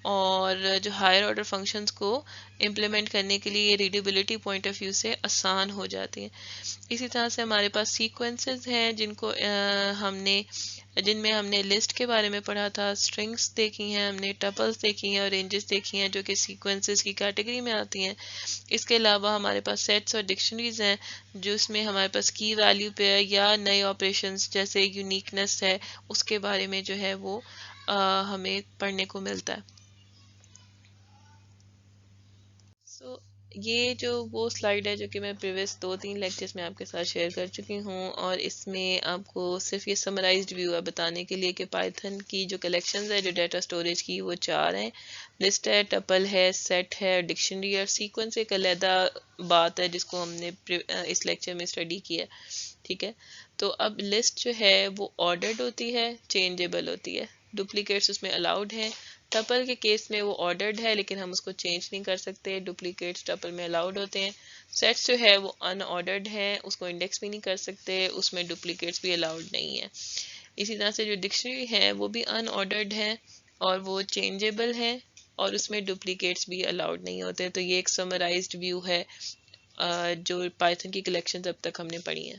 اور جو ہائر آرڈر فنکشنز کو امپلیمنٹ کرنے کے لیے ریڈیبلٹی پوائنٹ آف ویو سے آسان ہو جاتی ہیں. اسی طرح سے ہمارے پاس سیکوینسز ہیں جن میں ہم نے لسٹ کے بارے میں پڑھا تھا، اسٹرنگس دیکھی ہیں ہم نے، ٹپلز دیکھی ہیں اور رینجز دیکھی ہیں جو کہ سیکوینسز کی کیٹیگری میں آتی ہیں. اس کے علاوہ ہمارے پاس سیٹس اور ڈکشنریز ہیں جس میں ہمارے پاس کی ویلیو پہ یا نئے آپریشنز جیسے یونیکنس ہے اس کے بارے میں جو ہے وہ ہمیں پڑھنے کو ملتا ہے. سو یہ جو وہ سلائیڈ ہے جو کہ میں پریویس 2-3 لیکچرز میں آپ کے ساتھ شیئر کر چکی ہوں، اور اس میں آپ کو صرف یہ سمرائزڈ ویو ہے بتانے کے لیے کہ پائتھن کی جو کلیکشنز ہے جو ڈیٹا سٹوریج کی وہ 4 ہیں. لسٹ ہے، ٹپل ہے، سیٹ ہے، ڈکشنری اور سیکوینس ایک علیحدہ بات ہے جس کو ہم نے اس لیکچر میں اسٹڈی کیا. ٹھیک ہے، تو اب لسٹ جو ہے وہ آرڈرڈ ہوتی ہے، چینجیبل ہوتی ہے، ڈپلیکیٹس اس میں الاؤڈ ہیں. ٹپل کے کیس میں وہ آرڈرڈ ہے لیکن ہم اس کو چینج نہیں کر سکتے، ڈپلیکیٹس ٹپل میں الاؤڈ ہوتے ہیں. سیٹس جو ہے وہ ان آرڈرڈ ہیں، اس کو انڈیکس بھی نہیں کر سکتے، اس میں ڈپلیکیٹس بھی الاؤڈ نہیں ہیں. اسی طرح سے جو ڈکشنری ہے وہ بھی ان آرڈرڈ ہے اور وہ چینجیبل ہے اور اس میں ڈپلیکیٹس بھی الاؤڈ نہیں ہوتے. تو یہ ایک سمرائزڈ ویو ہے جو پائتھن کی کلیکشنز اب تک ہم نے پڑھی ہیں.